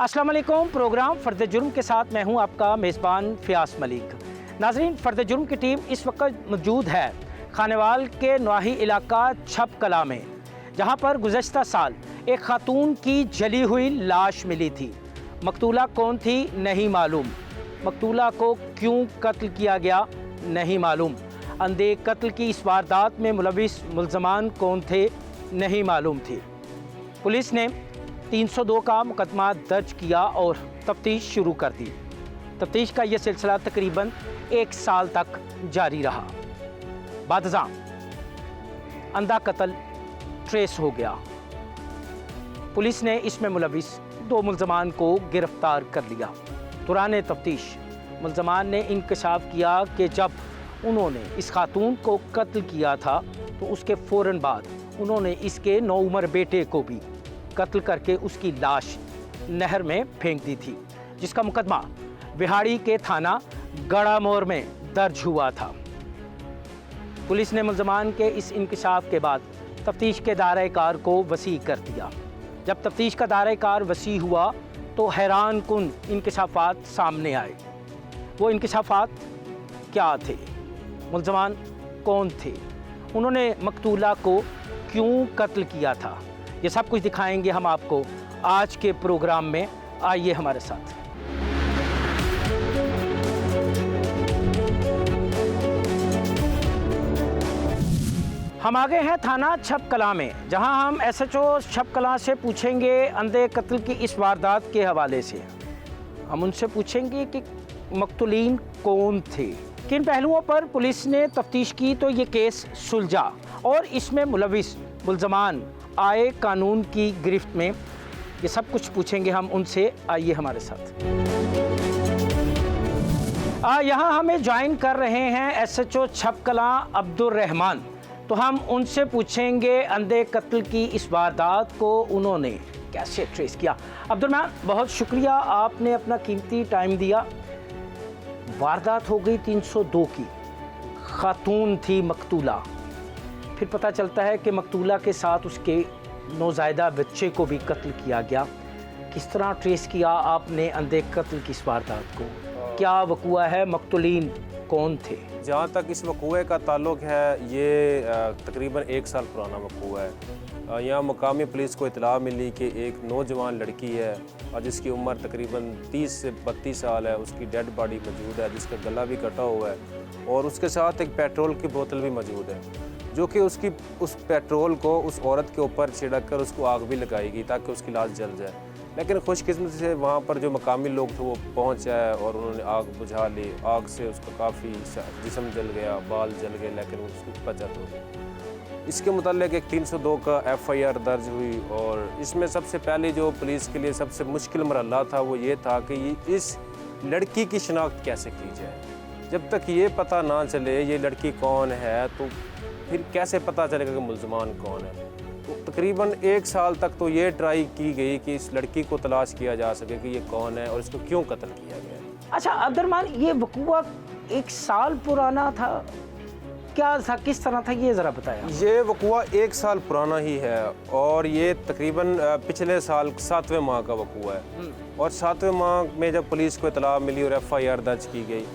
अस्सलाम वालेकुम। प्रोग्राम फ़र्द जुर्म के साथ मैं हूं आपका मेज़बान फ़ियास मलिक। नाज़रीन, फ़र्द जुर्म की टीम इस वक्त मौजूद है खानेवाल के नवाही इलाका छप कला में, जहां पर गुज़श्ता साल एक खातून की जली हुई लाश मिली थी। मकतूला कौन थी नहीं मालूम, मकतूला को क्यों कत्ल किया गया नहीं मालूम, अंधे कत्ल की इस वारदात में मुलविस मुल्ज़मान कौन थे नहीं मालूम थी। पुलिस ने 302 का मुकदमा दर्ज किया और तफ्तीश शुरू कर दी। तफ्तीश का यह सिलसिला तकरीबन 1 साल तक जारी रहा। बादशाह अंधा कत्ल ट्रेस हो गया। पुलिस ने इसमें मुलविस 2 मुल्ज़मान को गिरफ्तार कर लिया। दौरान तफ्तीश मुल्ज़मान ने इंकशाफ किया कि जब उन्होंने इस खातून को कत्ल किया था तो उसके फ़ौरन बाद उन्होंने इसके नौउम्र बेटे को भी कत्ल करके उसकी लाश नहर में फेंक दी थी, जिसका मुकदमा बिहाड़ी के थाना गड़ामोर में दर्ज हुआ था। पुलिस ने मुल्ज़मान के इस इंकशाफ के बाद तफ्तीश के दायरे कार को वसी कर दिया। जब तफ्तीश का दायरे कार वसी हुआ तो हैरान कुन इंकशाफात सामने आए। वो इंकशाफात क्या थे, मुल्ज़मान कौन थे, उन्होंने मकतूला को क्यों कत्ल किया था, ये सब कुछ दिखाएंगे हम आपको आज के प्रोग्राम में। आइए हमारे साथ। हम आ गए हैं थाना छप कला में, जहां हम SHO छप कला से पूछेंगे अंधे कत्ल की इस वारदात के हवाले से। हम उनसे पूछेंगे कि मकतूलीन कौन थे, किन पहलुओं पर पुलिस ने तफ्तीश की तो ये केस सुलझा और इसमें मुलविस मुल्ज़मान आए कानून की गिरफ्त में। ये सब कुछ पूछेंगे हम उनसे। आइए हमारे साथ। यहाँ हमें ज्वाइन कर रहे हैं SHO छप कला अब्दुल रहमान। तो हम उनसे पूछेंगे अंधे कत्ल की इस वारदात को उन्होंने कैसे ट्रेस किया। अब्दुल रहमान, बहुत शुक्रिया, आपने अपना कीमती टाइम दिया। वारदात हो गई 302 की, खातून थी मकतूला, फिर पता चलता है कि मकतूला के साथ उसके नौज़ायदा बच्चे को भी कत्ल किया गया। किस तरह ट्रेस किया आपने अंधे कत्ल की इस वारदात को, क्या वक़ुआ है, मकतूलीन कौन थे? जहाँ तक इस वक़ुए का ताल्लुक़ है, ये तकरीबन 1 साल पुराना वक़ुआ है। यहाँ मुकामी पुलिस को इतला मिली कि एक नौजवान लड़की है और जिसकी उम्र तकरीबन 30 से 32 साल है, उसकी डेड बॉडी मौजूद है, जिसका गला भी कटा हुआ है और उसके साथ एक पेट्रोल की बोतल भी मौजूद है, जो कि उस पेट्रोल को उस औरत के ऊपर छिड़क कर उसको आग भी लगाएगी ताकि उसकी लाश जल जाए। लेकिन खुशकिस्मती से वहाँ पर जो मकामी लोग थे वो पहुँच आए और उन्होंने आग बुझा ली। आग से उसका काफ़ी जिस्म जल गया, बाल जल गए, लेकिन उसकी बचत हो गई। इसके मुताल्लिक़ एक 302 का FIR दर्ज हुई और इसमें सबसे पहले जो पुलिस के लिए सबसे मुश्किल मरहला था वो ये था कि इस लड़की की शिनाख्त कैसे की जाए। जब तक ये पता ना चले ये लड़की कौन है तो फिर कैसे पता चलेगा कि मुल्ज़मान कौन है। तो तकरीबन 1 साल तक तो ये ट्राई की गई कि इस लड़की को तलाश किया जा सके कि ये कौन है और इसको क्यों कत्ल किया गया। अच्छा अब्दुल रहमान, ये वक़ुआ 1 साल पुराना था, क्या था, किस तरह था, ये ज़रा बताया। ये वक़ुआ 1 साल पुराना ही है और ये तकरीबन पिछले साल 7वें माह का वक़ुआ है और 7वें माह में जब पुलिस को इतला मिली और FIR दर्ज की गई,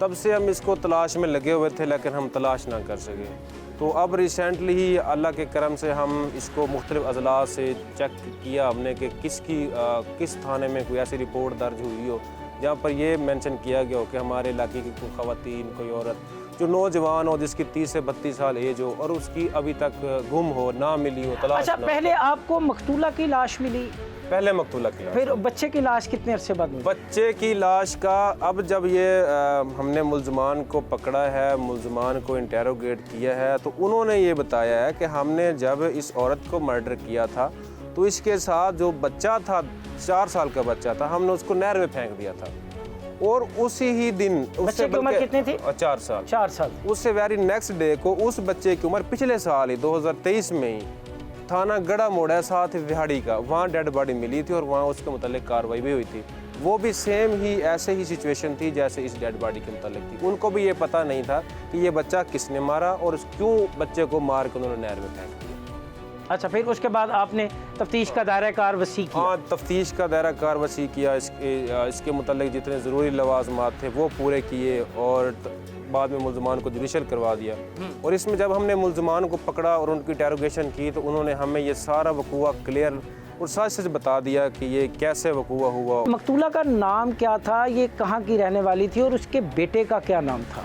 तब से हम इसको तलाश में लगे हुए थे, लेकिन हम तलाश ना कर सके। तो अब रिसेंटली ही अल्लाह के करम से हम इसको मुख्तलिफ़ अजला से चेक किया हमने कि किस थाने में कोई ऐसी रिपोर्ट दर्ज हुई हो जहाँ पर ये मेंशन किया गया हो कि हमारे इलाके की कोई ख़वातीन, कोई औरत जो नौजवान हो जिसकी 30 से 32 साल एज हो और उसकी अभी तक गुम हो, ना मिली हो, तलाश। अच्छा, पहले आपको मकतूला की लाश मिली? पहले मकतूला की लाश। फिर बच्चे की लाश कितने अरसे बाद मिली? बच्चे की लाश का अब जब ये हमने मुल्ज़मान को पकड़ा है, मुल्ज़मान को इंटेरोगेट किया है, तो उन्होंने ये बताया है कि हमने जब इस औरत को मर्डर किया था तो इसके साथ जो बच्चा था, 4 साल का बच्चा था, हमने उसको नहर में फेंक दिया था और उसी ही दिन बच्चे की उम्र कितनी थी? 4 साल। 4 साल। उससे वेरी नेक्स्ट डे को उस बच्चे की उम्र पिछले साल ही 2023 में ही थाना गड़ा मोड़ है साथ बिहाड़ी का, वहाँ डेड बॉडी मिली थी और वहाँ उसके मुतालिक कार्रवाई भी हुई थी। वो भी सेम ही ऐसे ही सिचुएशन थी जैसे इस डेड बॉडी के मुतालिक थी। उनको भी ये पता नहीं था कि ये बच्चा किसने मारा और क्यों बच्चे को मार कर उन्होंने नहर में फेंक दिया। अच्छा, फिर उसके बाद आपने तफ्तीश का दायरा कार वसी किया? हाँ, तफ्तीश का दायरा कार वसी किया। इसके मुतालिक जितने ज़रूरी लवाज़मात थे वो पूरे किए और बाद में मुल्ज़मान को जुडिशल करवा दिया। और इसमें जब हमने मुल्ज़मान को पकड़ा और उनकी इंटेरोगेशन की तो उन्होंने हमें ये सारा वकूआ क्लियर और सच सच बता दिया कि ये कैसे वकूआ हुआ। मकतूला का नाम क्या था, ये कहाँ की रहने वाली थी और उसके बेटे का क्या नाम था?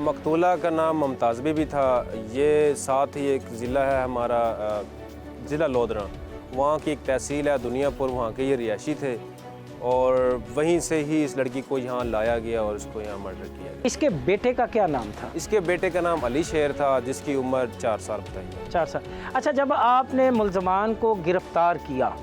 मकतूला का नाम मुमताज़ बीबी था। ये साथ ही एक ज़िला है हमारा ज़िला लोधरा, वहाँ की एक तहसील है दुनियापुर, वहाँ के ये रिहायशी थे और वहीं से ही इस लड़की को यहाँ लाया गया और उसको यहाँ मर्डर किया गया। इसके बेटे का क्या नाम था? इसके बेटे का नाम अली शेर था जिसकी उम्र 4 साल बताई। 4 साल। अच्छा, जब आपने मुल्ज़मान को गिरफ़्तार किया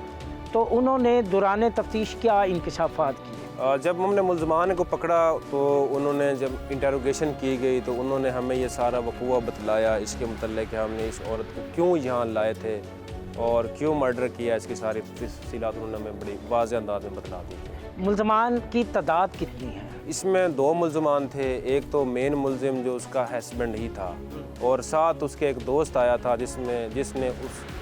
तो उन्होंने दौरान तफ्तीश क्या इंकशाफात किए? जब हमने मुल्ज़मान को पकड़ा तो उन्होंने जब इंटेरोगेशन की गई तो उन्होंने हमें ये सारा वकूआ बतलाया इसके मतलब कि हमने इस औरत को क्यों यहाँ लाए थे और क्यों मर्डर किया, इसकी सारी तफसीलात उन्होंने हमें बड़ी वाज़ेह अंदाज में बतला दी। मुल्ज़मान की तादाद कितनी है? इसमें 2 मुल्ज़मान थे। एक तो मेन मुल्ज़िम जो उसका हस्बैंड ही था और साथ उसके एक दोस्त आया था जिसने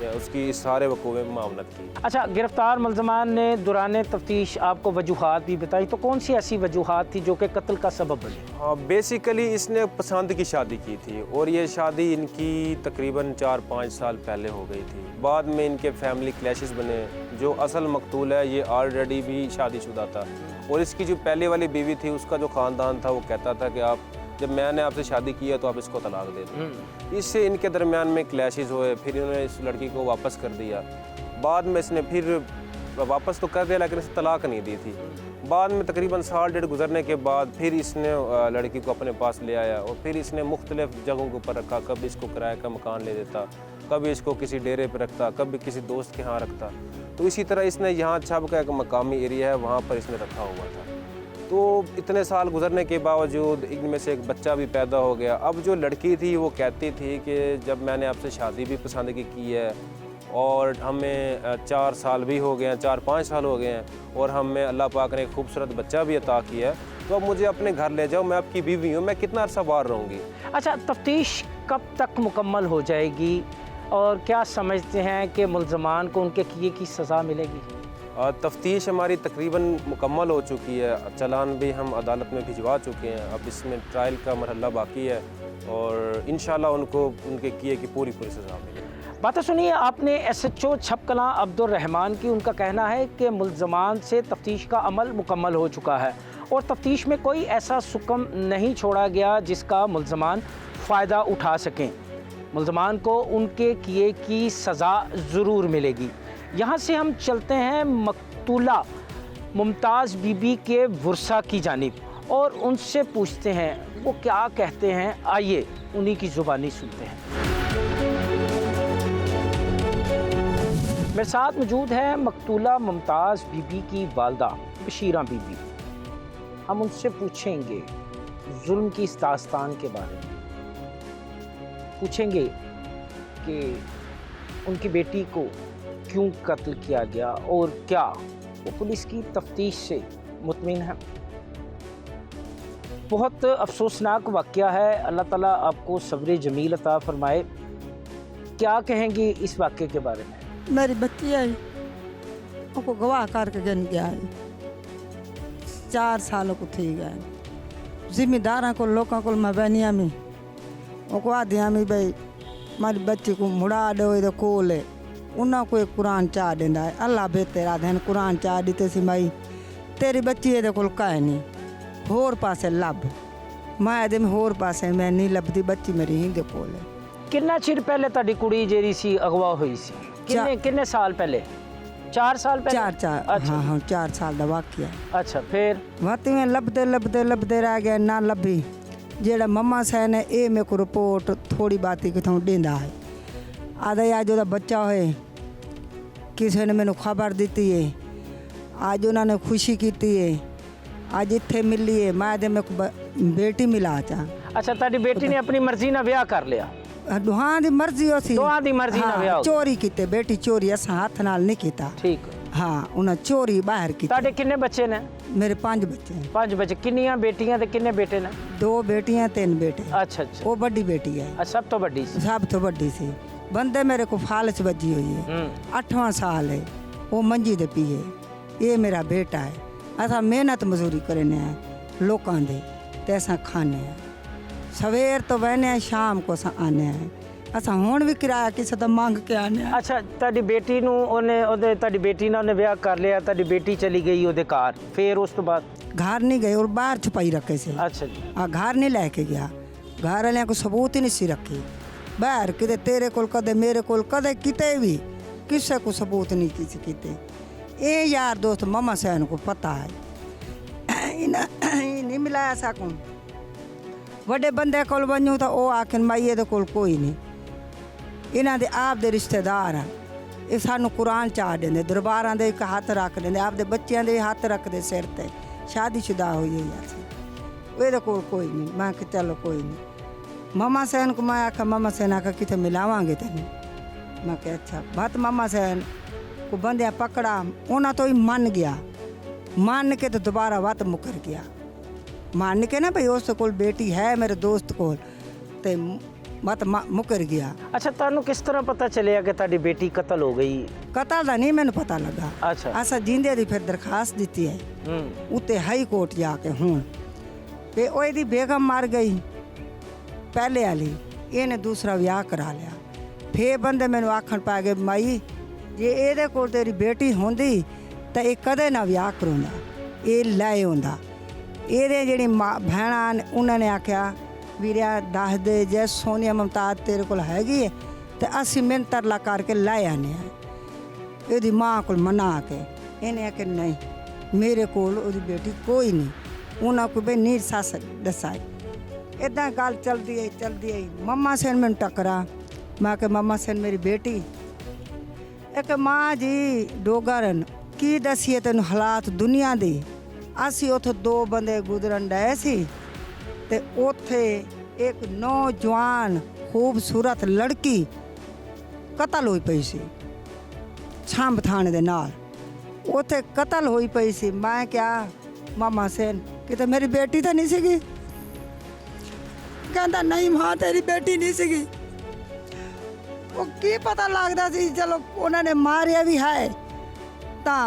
उसकी सारे वकूए में मामलत की। अच्छा, गिरफ़्तार मुल्ज़मान ने दौरान तफ्तीश आपको वजूहात भी बताई, तो कौन सी ऐसी वजूहात थी जो कि कत्ल का सबब बनी? हाँ, बेसिकली इसने पसंद की शादी की थी और ये शादी इनकी तकरीबन 4-5 साल पहले हो गई थी। बाद में इनके फैमिली क्लैशेस बने। जो असल मकतूल है ये ऑलरेडी भी शादीशुदा था और इसकी जो पहले वाली बीवी थी उसका जो ख़ानदान था वो कहता था कि आप जब मैंने आपसे शादी की है तो आप इसको तलाक दे दो। इससे इनके दरमियान में क्लैशेस हुए, फिर इन्होंने इस लड़की को वापस कर दिया। बाद में इसने फिर वापस तो कर दिया लेकिन इसे तलाक नहीं दी थी। बाद में तकरीबन 1.5 साल गुजरने के बाद फिर इसने लड़की को अपने पास ले आया और फिर इसने मुख्तलिफ जगहों के ऊपर रखा। कभी इसको किराए का मकान ले देता, कभी इसको किसी डेरे पर रखता, कभी किसी दोस्त के यहाँ रखता। तो इसी तरह इसने यहाँ छब का एक मकामी एरिया है वहाँ पर इसने रखा हुआ था। तो इतने साल गुजरने के बावजूद इनमें से एक बच्चा भी पैदा हो गया। अब जो लड़की थी वो कहती थी कि जब मैंने आपसे शादी भी पसंद की है और हमें 4 साल भी हो गए हैं, 4-5 साल हो गए हैं और हमें अल्लाह पाक ने एक खूबसूरत बच्चा भी अता किया है, तो अब मुझे अपने घर ले जाओ, मैं आपकी बीवी हूँ, मैं कितना अरसा बाहर रहूँगी। अच्छा, तफ्तीश कब तक मुकम्मल हो जाएगी और क्या समझते हैं कि मुल्ज़मान को उनके किए की सज़ा मिलेगी? तफ्तीश हमारी तकरीबन मुकम्मल हो चुकी है। चालान भी हम अदालत में भिजवा चुके हैं। अब इसमें ट्रायल का मरहला बाकी है और इंशाल्लाह उनको उनके किए की पूरी सज़ा मिलेगी। बात सुनिए आपने SHO छपकलां अब्दुल रहमान की। उनका कहना है कि मुल्ज़मान से तफ्तीश का अमल मुकम्मल हो चुका है और तफ्तीश में कोई ऐसा सुकम नहीं छोड़ा गया जिसका मुल्ज़मान फ़ायदा उठा सकें। मुल्ज़मान को उनके किए की सज़ा ज़रूर मिलेगी। यहाँ से हम चलते हैं मकतूला मुमताज़ बीबी के वर्सा की जानिब और उनसे पूछते हैं वो क्या कहते हैं। आइए उन्हीं की ज़ुबानी सुनते हैं। मेरे साथ मौजूद है मकतूला मुमताज़ बीबी की वालदा बशीरा बीबी। हम उनसे पूछेंगे जुल्म की इस दास्तान के बारे में, पूछेंगे कि उनकी बेटी को क्यों कत्ल किया गया और क्या वो पुलिस की तफ्तीश से मुतमिन है। बहुत अफसोसनाक वाक़या है। अल्लाह ताला आपको सब्र जमील अता फरमाए। क्या कहेंगी इस वाक़े के बारे में? मेरी बच्ची है, उनको गवाह करके गन गया है, 4 सालों को थी गए। जिम्मेदार को लोगों को मैं बनिया में उनको आदिया में भाई मारी बच्ची को मुड़ा दो इधर कोले उन्हें कोई कुरान चाह देना है। अल्लाह बेहतर आधे कुरान चाह दीते सी माई तेरी बच्ची ये कोल कह नहीं होर पासे लब मैं आदे में होर पासे मैं नहीं लभदी बच्ची मेरी ही कोल है। कितना चिर पहले ताड़ी कुड़ी जेरी सी अगवा हुई सी? कितने साल पहले? 4 साल पहले? 4 अच्छा। हाँ 4 साल का वाक़या। अच्छा, फिर वाती में लभदे रह गए ना लभी। जेड़ा मम्मा सह ने ये मेरे को रिपोर्ट थोड़ी बात ही कितों देंदा है। आधा आज ओदा बच्चा होए किसी ने मैंने खबर दी है, आज उन्होंने खुशी की है, आज इत्थे मिली है। मैं दे मेरे को बेटी मिला चा। अच्छा, ताड़ी बेटी ने अपनी मर्जी ना ब्याह कर लिया? दुहां दी मर्जी हो सी। दुहां दी मर्जी ना ब्याह? चोरी कीते बेटी चोरी अस हाथ नाल नहीं कीता। ठीक। हाँ उन्हें चोरी बाहर की। ताड़े किन्ने बच्चे ने? मेरे 5 बच्चे हैं। 5 बच्चे। किन्नियां बेटियां ते किन्ने बेटे ने? 2 बेटियां 3 बेटे। अच्छा अच्छा। वो बड़ी बेटी है। सब तो बड़ी सी? सब तो बड़ी सी। बंदे मेरे को फालच बजी हुई है 8वां साल है वो मंजी दे पीए ये मेरा बेटा है असा मेहनत मजदूरी करने हैं लोगों दे ते असा खाने हैं सवेर तो बहने हैं शाम को असा आने हैं असा हुण भी किराया किसी तो मांग के आने हैं। ਅੱਛਾ ਤੁਹਾਡੀ ਬੇਟੀ ਨੂੰ ਉਹਦੇ ਤੁਹਾਡੀ ਬੇਟੀ ਨਾਲ ਉਹਨੇ ਵਿਆਹ ਕਰ ਲਿਆ ਤੁਹਾਡੀ ਬੇਟੀ ਚਲੀ ਗਈ ਉਹਦੇ ਘਰ ਫਿਰ ਉਸ ਤੋਂ ਬਾਅਦ घर नहीं गए और बाहर छुपाई रखे से ਅੱਛਾ ਜੀ घर नहीं लैके गया घर वाले को सबूत ही नहीं सी रखी बाहर किते तेरे कोल कदे मेरे कोल कदे किते भी किसी को सबूत नहीं किसी किते ये यार दोस्त ममा सैन को पता है नहीं मिलाया सकूँ बड़े बंदे कोल बनूँ तो वो आखिर माइए दे कोल कोई नहीं इन्हां दे आप दे रिश्तेदार हैं ये सानू कुरान चाह देंगे दरबारां दे एक हथ रख देंगे आपदे बच्चों दे हथ रखते सिर ते शादीशुदा हुई है यार ये कोल कोई नहीं मैं कि चलो कोई नहीं ममा सैन को मैं आखा ममा सैन आखा कितने मिलावांगे तेन मैं क्या अच्छा बात ममा सैन को बंदे पकड़ा उन्हें तो ही मन गया मान के तो दोबारा वत मुकर गया मान के ना भाई उस कोल बेटी है मेरे दोस्त कोल ते मत मुकर गया। ਅੱਛਾ ਤੁਹਾਨੂੰ ਕਿਸ ਤਰ੍ਹਾਂ ਪਤਾ ਚੱਲਿਆ ਕਿ ਤੁਹਾਡੀ ਬੇਟੀ ਕਤਲ ਹੋ ਗਈ कतल का नहीं मैंने पता लगा ਅੱਛਾ असा जिंदे दी फिर दरखास्त दी है उत्ते हाई कोर्ट जाके हूँ ते ओदी बेगम मर गई पहले वाली इन्हें दूसरा विआह करा लिया फिर बंदे मैनू आखन पै गए माई जे ये कोल तेरी बेटी होंदी तो ये कदे ना विआह करोंदा ये लै होंदा ये जी भैणा उन्होंने आख्या वीरिया दस दे जे सोनिया मुमताज तेरे कोल हैगी है तो असी मिहनत तरला करके लै आने यदी माँ को मना के इन्हें आखे नहीं मेरे कोल ओदी बेटी कोई नहीं उन्हें कोई भाई नीर सस दसाई इदा गल चलती आई मम्मा सेन मैनू टकरा मैं आखे मम्मा सेन मेरी बेटी एक माँ जी डोगरन की दसीए तेन हालात दुनिया दी असी उतो 2 बंदे गुजरन डे सी ते उथे एक नौजवान खूबसूरत लड़की कतल हुई पई सी छंब थाने दे नाल उथे कतल हुई पई सी मैं क्या मामा सेन किते मेरी बेटी तो नहीं सीगी कहंदा नहीं मां तेरी बेटी नहीं सीगी वो की पता लगदा सी चलो उन्होंने मारिया भी है तां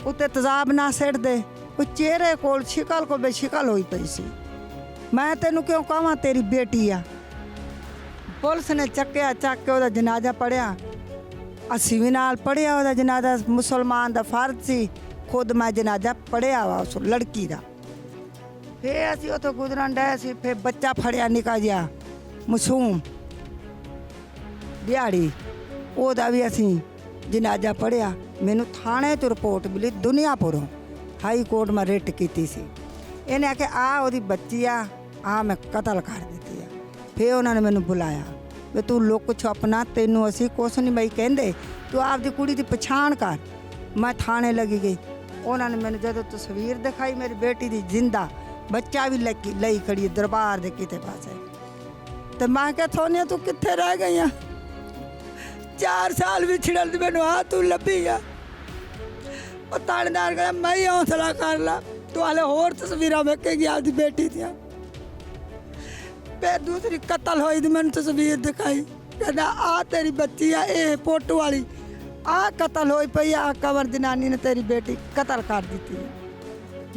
उत्ते तेजाब ना सिट दे वो चेहरे कोल शिकल को बेशिकल हुई पई सी मैं तेनू क्यों कहां तेरी बेटी आ पुलिस ने चक्या चक के ओदा जनाजा पढ़िया असी भी नाल पढ़िया ओदा जनाजा मुसलमान दा फर्ज सी खुद मैं जनाजा पढ़िया वा उस लड़की दा फिर असी उतो गुजरन डे सी फिर बच्चा फड़िया निका जिहा मासूम दिहाड़ी ओदा भी असी जनाजा पढ़िया मैनू थाने तो रिपोर्ट मिली दुनियापुरों हाई कोर्ट में रिट की सी इन्हें आखे आ ओदी बच्ची आ मैं कतल कर दी है फिर उन्होंने मैनू बुलाया भी तू लुक छुपना तेनू असी कुछ नहीं बई कहते तू आपदी कुड़ी की पछाण कर मैं थाने लगी गई उन्होंने मैनू जो तस्वीर दिखाई मेरी बेटी की जिंदा बच्चा भी लई खड़ी दरबार दे किते पासे तो मैं क्या सोनिया तू कित्थे रह गई है 4 साल भी छिड़ल मैनू आ तू लभी है और थानेदार कहता मैं ही हौसला कर ला तो हाले होर तस्वीर वेखेगी आपकी बेटी दियाँ फिर दूसरी कतल हुई तो मैंने तस्वीर दिखाई कहता आ तेरी बच्ची है ये फोटो वाली आ कतल हुई पई आ कवर जनानी ने तेरी बेटी कतल कर दी है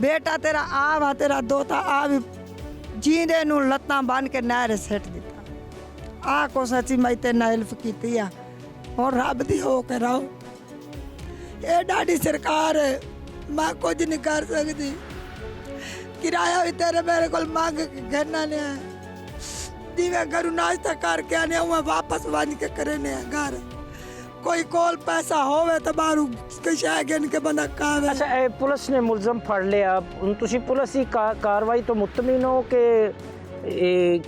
बेटा तेरा आ वा तेरा दोता आ भी जींदे नू लत्तां बन के नहरे सिट दिता आ को सची मैं तेरे हेल्प की और रब दी हो के रहो ये डाडी सरकार है मैं कुछ नहीं कर सकती किराया भी तेरे मेरे को मांग के घरना ने दिवे घरू नाश्ता करके आने मैं वापस बन के करने घर कोई कोल पैसा होवे तो बारू किशा गन के बंदा कावे। अच्छा पुलिस ने मुलजम फड़ लिया ਹੁਣ ਤੁਸੀਂ ਪੁਲਿਸ ਦੀ ਕਾਰਵਾਈ ਤੋਂ ਮੁਤਮਿਨ ਹੋ ਕਿ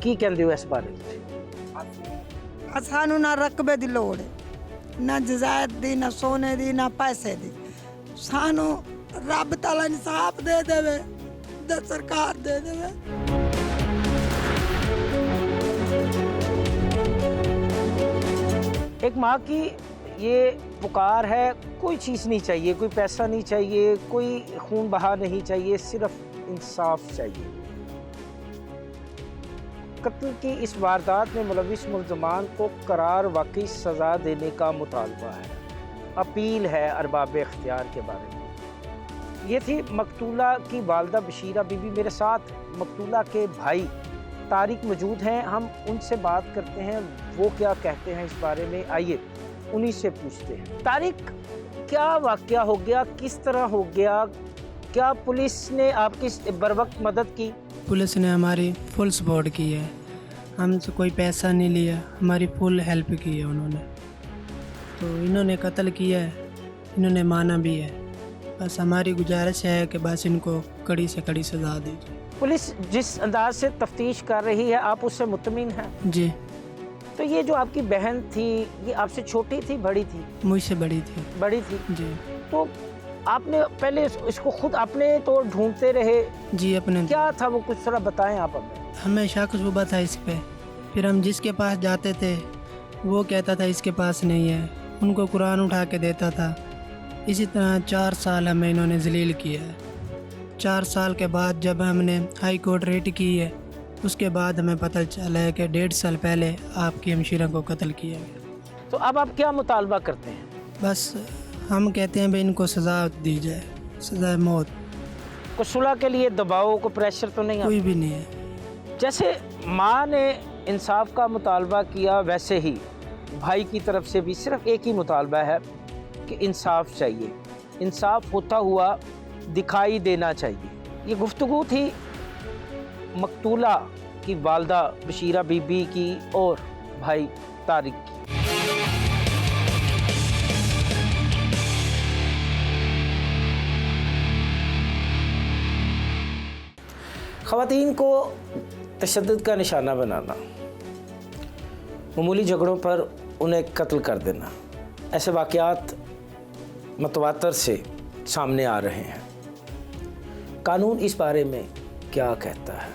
ਕੀ ਕਹਿੰਦੇ ਹੋ ਇਸ ਬਾਰੇ ਸਾਨੂੰ ਨਾ ਰਕਬੇ ਦੀ ਲੋੜ ਹੈ ਨਾ ਜਜ਼ਾਇਦ ਦੀ ਨਾ ਸੋਨੇ ਦੀ ਨਾ ਪੈਸੇ ਦੀ ਸਾਨੂੰ ਰੱਬ ਤਾਲਾ ਇਨਸਾਫ ਦੇ ਦੇਵੇ ਤੇ ਸਰਕਾਰ ਦੇ ਦੇਵੇ। एक माँ की ये पुकार है कोई चीज़ नहीं चाहिए कोई पैसा नहीं चाहिए कोई खून बहा नहीं चाहिए सिर्फ इंसाफ चाहिए। कत्ल की इस वारदात में मुलविस मुल्ज़मान को करार वाकई सज़ा देने का मुतालबा है। अपील है अरबाब इख्तियार के बारे में। ये थी मकतूला की वालदा बशीरा बीबी। मेरे साथ मकतूला के भाई तारिक मौजूद हैं, हम उनसे बात करते हैं वो क्या कहते हैं इस बारे में। आइए उन्हीं से पूछते हैं। तारिक, क्या वाक़या हो गया, किस तरह हो गया, क्या पुलिस ने आपकी बर वक्त मदद की? पुलिस ने हमारी फुल सपोर्ट की है, हमसे कोई पैसा नहीं लिया, हमारी फुल हेल्प की है उन्होंने। तो इन्होंने कत्ल किया है, इन्होंने माना भी है। बस हमारी गुजारिश है कि बस इनको कड़ी से कड़ी सज़ा दीजिए। पुलिस जिस अंदाज से तफ्तीश कर रही है आप उससे मुतमिन हैं? जी। तो ये जो आपकी बहन थी, ये आपसे छोटी थी बड़ी थी? मुझसे बड़ी थी। बड़ी थी जी। तो आपने पहले इसको खुद अपने तो ढूंढते रहे? जी अपने। क्या था वो, कुछ थोड़ा बताएं आप हमें। हमें शक शुबा था इस पे, फिर हम जिसके पास जाते थे वो कहता था इसके पास नहीं है, उनको कुरान उठा के देता था। इसी तरह 4 साल हमें इन्होंने जलील किया है। 4 साल के बाद जब हमने हाई कोर्ट रेट की है, उसके बाद हमें पता चला है कि 1.5 साल पहले आपकी हमशीरा को कत्ल किया गया। तो अब आप क्या मुतालबा करते हैं? बस हम कहते हैं भाई इनको सज़ा दी जाए, सज़ा मौत। को सुलह के लिए दबाव को प्रेशर तो नहीं? कोई भी नहीं है। जैसे माँ ने इंसाफ का मुतालबा किया, वैसे ही भाई की तरफ से भी सिर्फ एक ही मुतालबा है कि इंसाफ चाहिए, इंसाफ होता हुआ दिखाई देना चाहिए। ये गुफ्तगू थी मकतूला की वालदा बशीरा बीबी की और भाई तारिक की। ख़वातीन को तशद्दुद का निशाना बनाना, मामूली झगड़ों पर उन्हें कत्ल कर देना, ऐसे वाक़यात मतवातर से सामने आ रहे हैं। कानून इस बारे में क्या कहता है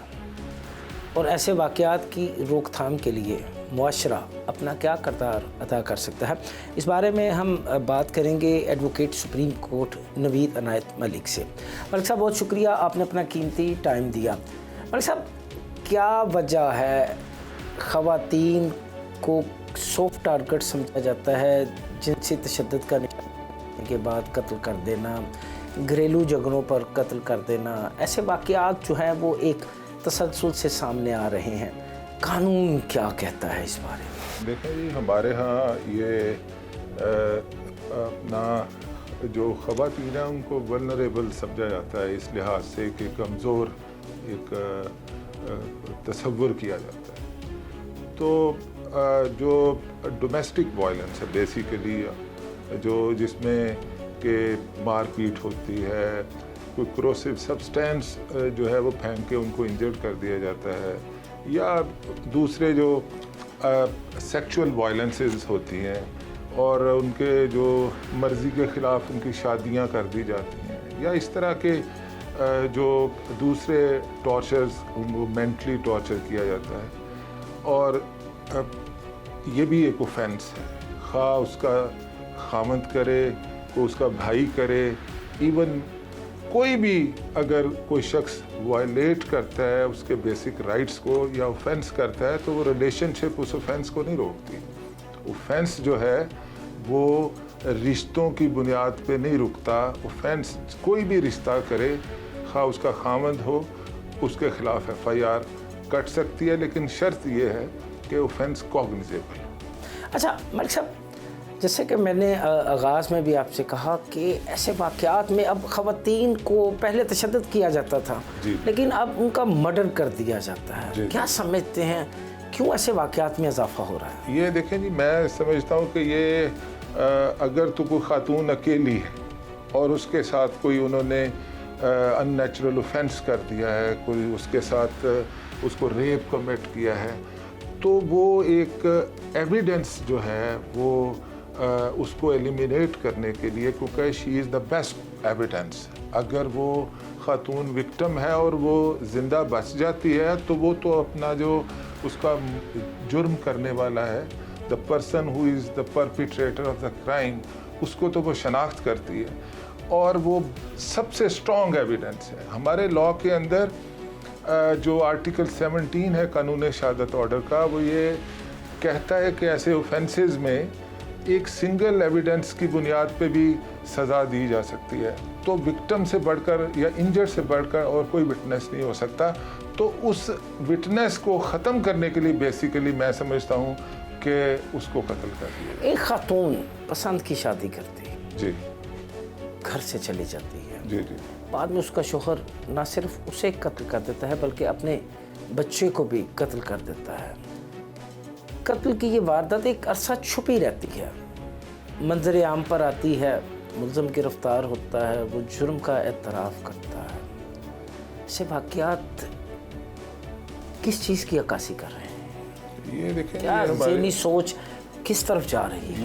और ऐसे वाक़यात की रोकथाम के लिए मुआशरा अपना क्या किरदार अदा कर सकता है, इस बारे में हम बात करेंगे advocate supreme court Naveed Anayat Malik से। मलिक साहब, बहुत शुक्रिया, आपने अपना कीमती टाइम दिया। मलिक साहब, क्या वजह है ख़वातीन को सॉफ्ट टारगेट समझा जाता है, जिनसे तशद्दुद का निशाना के बाद कत्ल कर देना, घरेलू झगड़ों पर कत्ल कर देना, ऐसे वाक़यात जो हैं वो एक तसलसल से सामने आ रहे हैं। कानून क्या कहता है इस बारे में? देखें जी, हमारे यहाँ ये अपना जो ख़वातीन हैं उनको वल्नरेबल समझा जाता है, इस लिहाज से कि कमज़ोर एक तसव्वुर किया जाता है। तो जो डोमेस्टिक वायलेंस है बेसिकली, जो जिसमें कि मारपीट होती है, कोई क्रोसिव सब्सटेंस जो है वो फेंक के उनको इंजर्ड कर दिया जाता है, या दूसरे जो सेक्सुअल वायलेंसेस होती हैं और उनके जो मर्ज़ी के ख़िलाफ़ उनकी शादियां कर दी जाती हैं, या इस तरह के जो दूसरे टॉर्चर्स, उनको मेंटली टॉर्चर किया जाता है। और ये भी एक ऑफेंस है, खा उसका खामद करे, को उसका भाई करे, इवन कोई भी अगर कोई शख्स वायलेट करता है उसके बेसिक राइट्स को या ऑफेंस करता है, तो वो रिलेशनशिप उस ऑफेंस को नहीं रोकती। ऑफेंस जो है वो रिश्तों की बुनियाद पे नहीं रुकता। ऑफेंस कोई भी रिश्ता करे, खा उसका खामद हो, उसके ख़िलाफ़ FIR कट सकती है, लेकिन शर्त ये है कि ऑफेंस कॉग्निजेबल हो। अच्छा मलिक साहब, जैसे कि मैंने आगाज़ में भी आपसे कहा कि ऐसे वाक़यात में अब ख़वातीन को पहले तशद्दुद किया जाता था, लेकिन अब उनका मर्डर कर दिया जाता है। क्या समझते हैं, क्यों ऐसे वाक़यात में इजाफा हो रहा है? ये देखें जी, मैं समझता हूँ कि ये अगर तो कोई ख़ातून अकेली है और उसके साथ कोई उन्होंने अननेचुरल ऑफेंस कर दिया है, कोई उसके साथ उसको रेप कमिट किया है, तो वो एक एविडेंस जो है वो उसको एलिमिनेट करने के लिए, क्योंकि she is the best evidence, अगर वो ख़ातून विक्टिम है और वो ज़िंदा बच जाती है, तो वो तो अपना जो उसका जुर्म करने वाला है, the person who is the perpetrator of the crime, उसको तो वो शनाख्त करती है, और वो सबसे स्ट्रॉन्ग एविडेंस है। हमारे लॉ के अंदर जो आर्टिकल 17 है कानून शहादत ऑर्डर का, वो ये कहता है कि ऐसे ऑफेंसेस में एक सिंगल एविडेंस की बुनियाद पे भी सज़ा दी जा सकती है। तो विक्टिम से बढ़कर या इंजर्ड से बढ़कर और कोई विटनेस नहीं हो सकता। तो उस विटनेस को ख़त्म करने के लिए बेसिकली मैं समझता हूँ कि उसको कत्ल कर दिया। एक खातून पसंद की शादी करती है, जी, घर से चली जाती है, जी जी, बाद में उसका शोहर ना सिर्फ उसे कत्ल कर देता है बल्कि अपने बच्चे को भी कत्ल कर देता है। कत्ल की ये वारदात एक अरसा छुपी रहती है, मंजर आम पर आती है, मुल्ज़िम गिरफ्तार होता है, वो जुर्म का एतराफ़ करता है। ऐसे वाक़यात किस चीज़ की अक्कासी कर रहे हैं? ये देखें, क्या ये हमारे ज़हनी सोच किस तरफ जा रही है?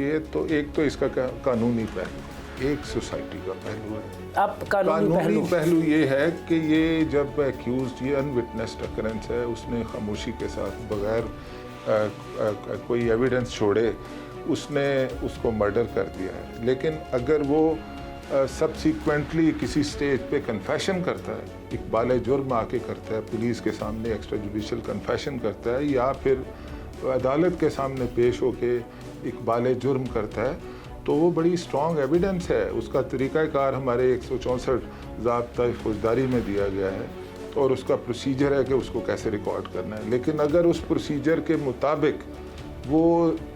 ये तो एक तो इसका कानूनी पहलू, एक सोसाइटी का पहलू है। अब कानूनी पहलू ये है कि ये जब एक्यूज्ड, ये अनविटनेस्ड अकरेंस है, उसने खामोशी के साथ बगैर कोई एविडेंस छोड़े उसने उसको मर्डर कर दिया है। लेकिन अगर वो सबसिक्वेंटली किसी स्टेज पे कन्फेशन करता है, इकबाल जुर्म आके करता है, पुलिस के सामने एक्स्ट्रा जुडिशल कन्फेशन करता है, या फिर अदालत के सामने पेश होके इकबाल जुर्म करता है, तो वो बड़ी स्ट्रॉन्ग एविडेंस है। उसका तरीक़ाकार हमारे 164 ज़ाब्ता फौजदारी में दिया गया है और उसका प्रोसीजर है कि उसको कैसे रिकॉर्ड करना है। लेकिन अगर उस प्रोसीजर के मुताबिक वो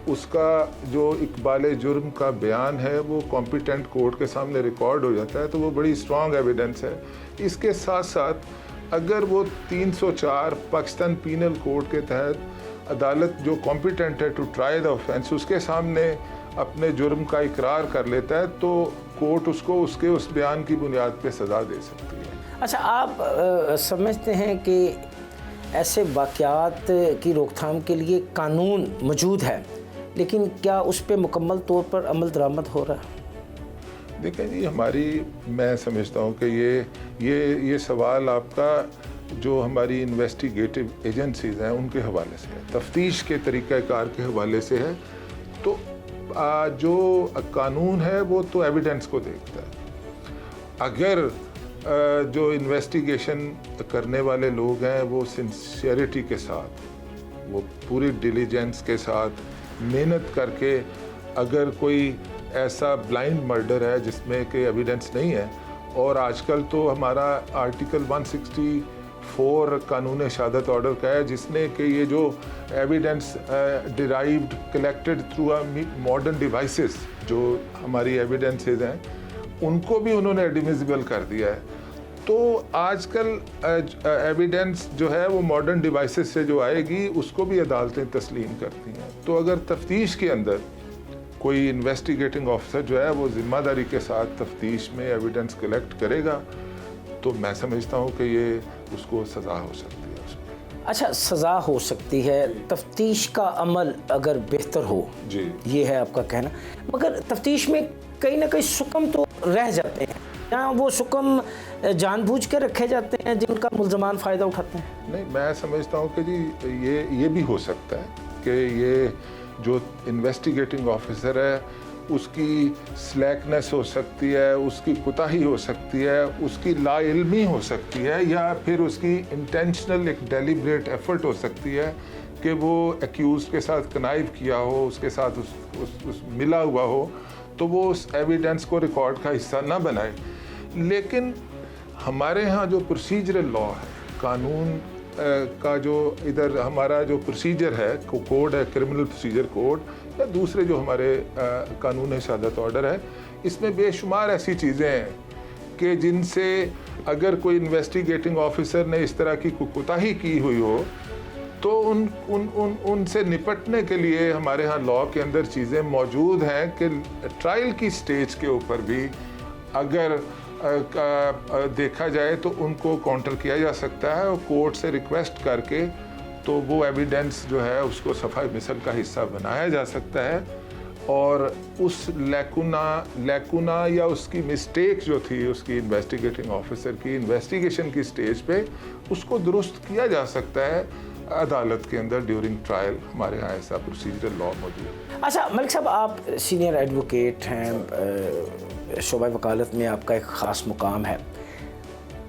उसका जो इकबाल जुर्म का बयान है वो कॉम्पिटेंट कोर्ट के सामने रिकॉर्ड हो जाता है, तो वो बड़ी स्ट्रॉन्ग एविडेंस है। इसके साथ साथ अगर वो 304 पाकिस्तान पीनल कोड के तहत अदालत जो कॉम्पिटेंट है टू ट्राई द ऑफेंस, उसके सामने अपने जुर्म का इकरार कर लेता है, तो कोर्ट उसको उसके उस बयान की बुनियाद पे सज़ा दे सकती है। अच्छा, आप समझते हैं कि ऐसे वाक़यात की रोकथाम के लिए कानून मौजूद है, लेकिन क्या उस पर मुकम्मल तौर पर अमल दरामद हो रहा है? देखें जी, मैं समझता हूँ कि ये सवाल आपका जो हमारी इन्वेस्टिगेटिव एजेंसीज़ हैं उनके हवाले से है, तफ्तीश के तरीक़ाकार के हवाले से है। तो जो कानून है वो तो एविडेंस को देखता है। अगर जो इन्वेस्टिगेशन करने वाले लोग हैं वो सिंसियरिटी के साथ, वो पूरी डिलीजेंस के साथ मेहनत करके, अगर कोई ऐसा ब्लाइंड मर्डर है जिसमें कि एविडेंस नहीं है, और आजकल तो हमारा आर्टिकल 164 कानून शहादत ऑर्डर का है जिसने कि ये जो evidence derived collected through modern devices जो हमारी एविडेंसेस हैं उनको भी उन्होंने एडमिसिबल कर दिया है। तो आजकल एविडेंस जो है वो मॉडर्न डिवाइसेस से जो आएगी उसको भी अदालतें तस्लीम करती हैं। तो अगर तफ्तीश के अंदर कोई इन्वेस्टिगेटिंग ऑफिसर जो है वो ज़िम्मेदारी के साथ तफ्तीश में एविडेंस कलेक्ट करेगा, तो मैं समझता हूँ कि ये उसको सज़ा हो सकती है उसमें। अच्छा, सज़ा हो सकती है, तफ्तीश का अमल अगर बेहतर हो, जी, ये है आपका कहना। मगर तफ्तीश में कहीं ना कहीं सुकम तो रह जाते हैं, या वो सुकम जानबूझ के रखे जाते हैं जिनका मुल्ज़मान फ़ायदा उठाते हैं? नहीं, मैं समझता हूँ कि जी ये भी हो सकता है कि ये जो इन्वेस्टिगेटिंग ऑफिसर है उसकी स्लैकनेस हो सकती है, उसकी कोताही हो सकती है, उसकी लाइल्मी हो सकती है, या फिर उसकी इंटेंशनल एक डेलिब्रेट एफर्ट हो सकती है कि वो एक्यूज के साथ कनाइव किया हो, उसके साथ उस मिला हुआ हो, तो वो उस एविडेंस को रिकॉर्ड का हिस्सा ना बनाए। लेकिन हमारे यहाँ जो प्रोसीजरल लॉ है, कानून का जो इधर हमारा जो प्रोसीजर है, कोड है, क्रिमिनल प्रोसीजर कोड, या दूसरे जो हमारे कानून शहादत ऑर्डर है, इसमें बेशुमार ऐसी चीज़ें हैं कि जिनसे अगर कोई इन्वेस्टिगेटिंग ऑफिसर ने इस तरह की कोताही की हुई हो, तो उनसे निपटने के लिए हमारे यहाँ लॉ के अंदर चीज़ें मौजूद हैं कि ट्रायल की स्टेज के ऊपर भी अगर देखा जाए तो उनको काउंटर किया जा सकता है, और कोर्ट से रिक्वेस्ट करके तो वो एविडेंस जो है उसको सफाई मिसल का हिस्सा बनाया जा सकता है, और उस लैकुना या उसकी मिस्टेक जो थी उसकी इन्वेस्टिगेटिंग ऑफिसर की इन्वेस्टिगेशन की स्टेज पे उसको दुरुस्त किया जा सकता है अदालत के अंदर ड्यूरिंग ट्रायल। हमारे यहाँ ऐसा प्रोसीजरल लॉ मौजूद है। अच्छा मलिक साहब, आप सीनियर एडवोकेट हैं, शोबा वकालत में आपका एक ख़ास मुकाम है।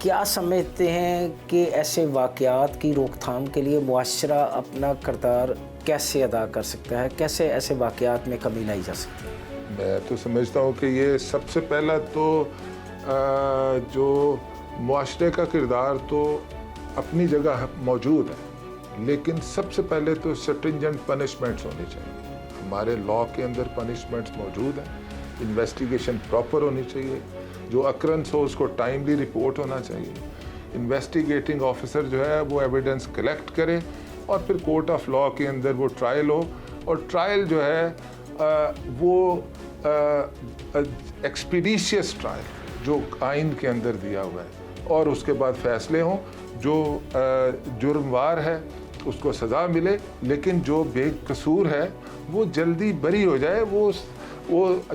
क्या समझते हैं कि ऐसे वाक़यात की रोकथाम के लिए मुआशरा अपना किरदार कैसे अदा कर सकता है, कैसे ऐसे वाक़यात में कमी लाई जा सकती है? मैं तो समझता हूँ कि ये सबसे पहला तो जो मुआशरे का किरदार तो अपनी जगह मौजूद है, लेकिन सबसे पहले तो स्ट्रिंजेंट पनिशमेंट्स होनी चाहिए। हमारे लॉ के अंदर पनिशमेंट्स मौजूद हैं, इन्वेस्टिगेशन प्रॉपर होनी चाहिए, जो अक्रंस हो उसको टाइमली रिपोर्ट होना चाहिए, इन्वेस्टिगेटिंग ऑफिसर जो है वो एविडेंस कलेक्ट करे और फिर कोर्ट ऑफ लॉ के अंदर वो ट्रायल हो, और ट्रायल जो है वो एक्सपीडिशियस ट्रायल जो आइन के अंदर दिया हुआ है, और उसके बाद फैसले हों, जो जुर्मवार है उसको सज़ा मिले, लेकिन जो बेकसूर है वो जल्दी बरी हो जाए, वो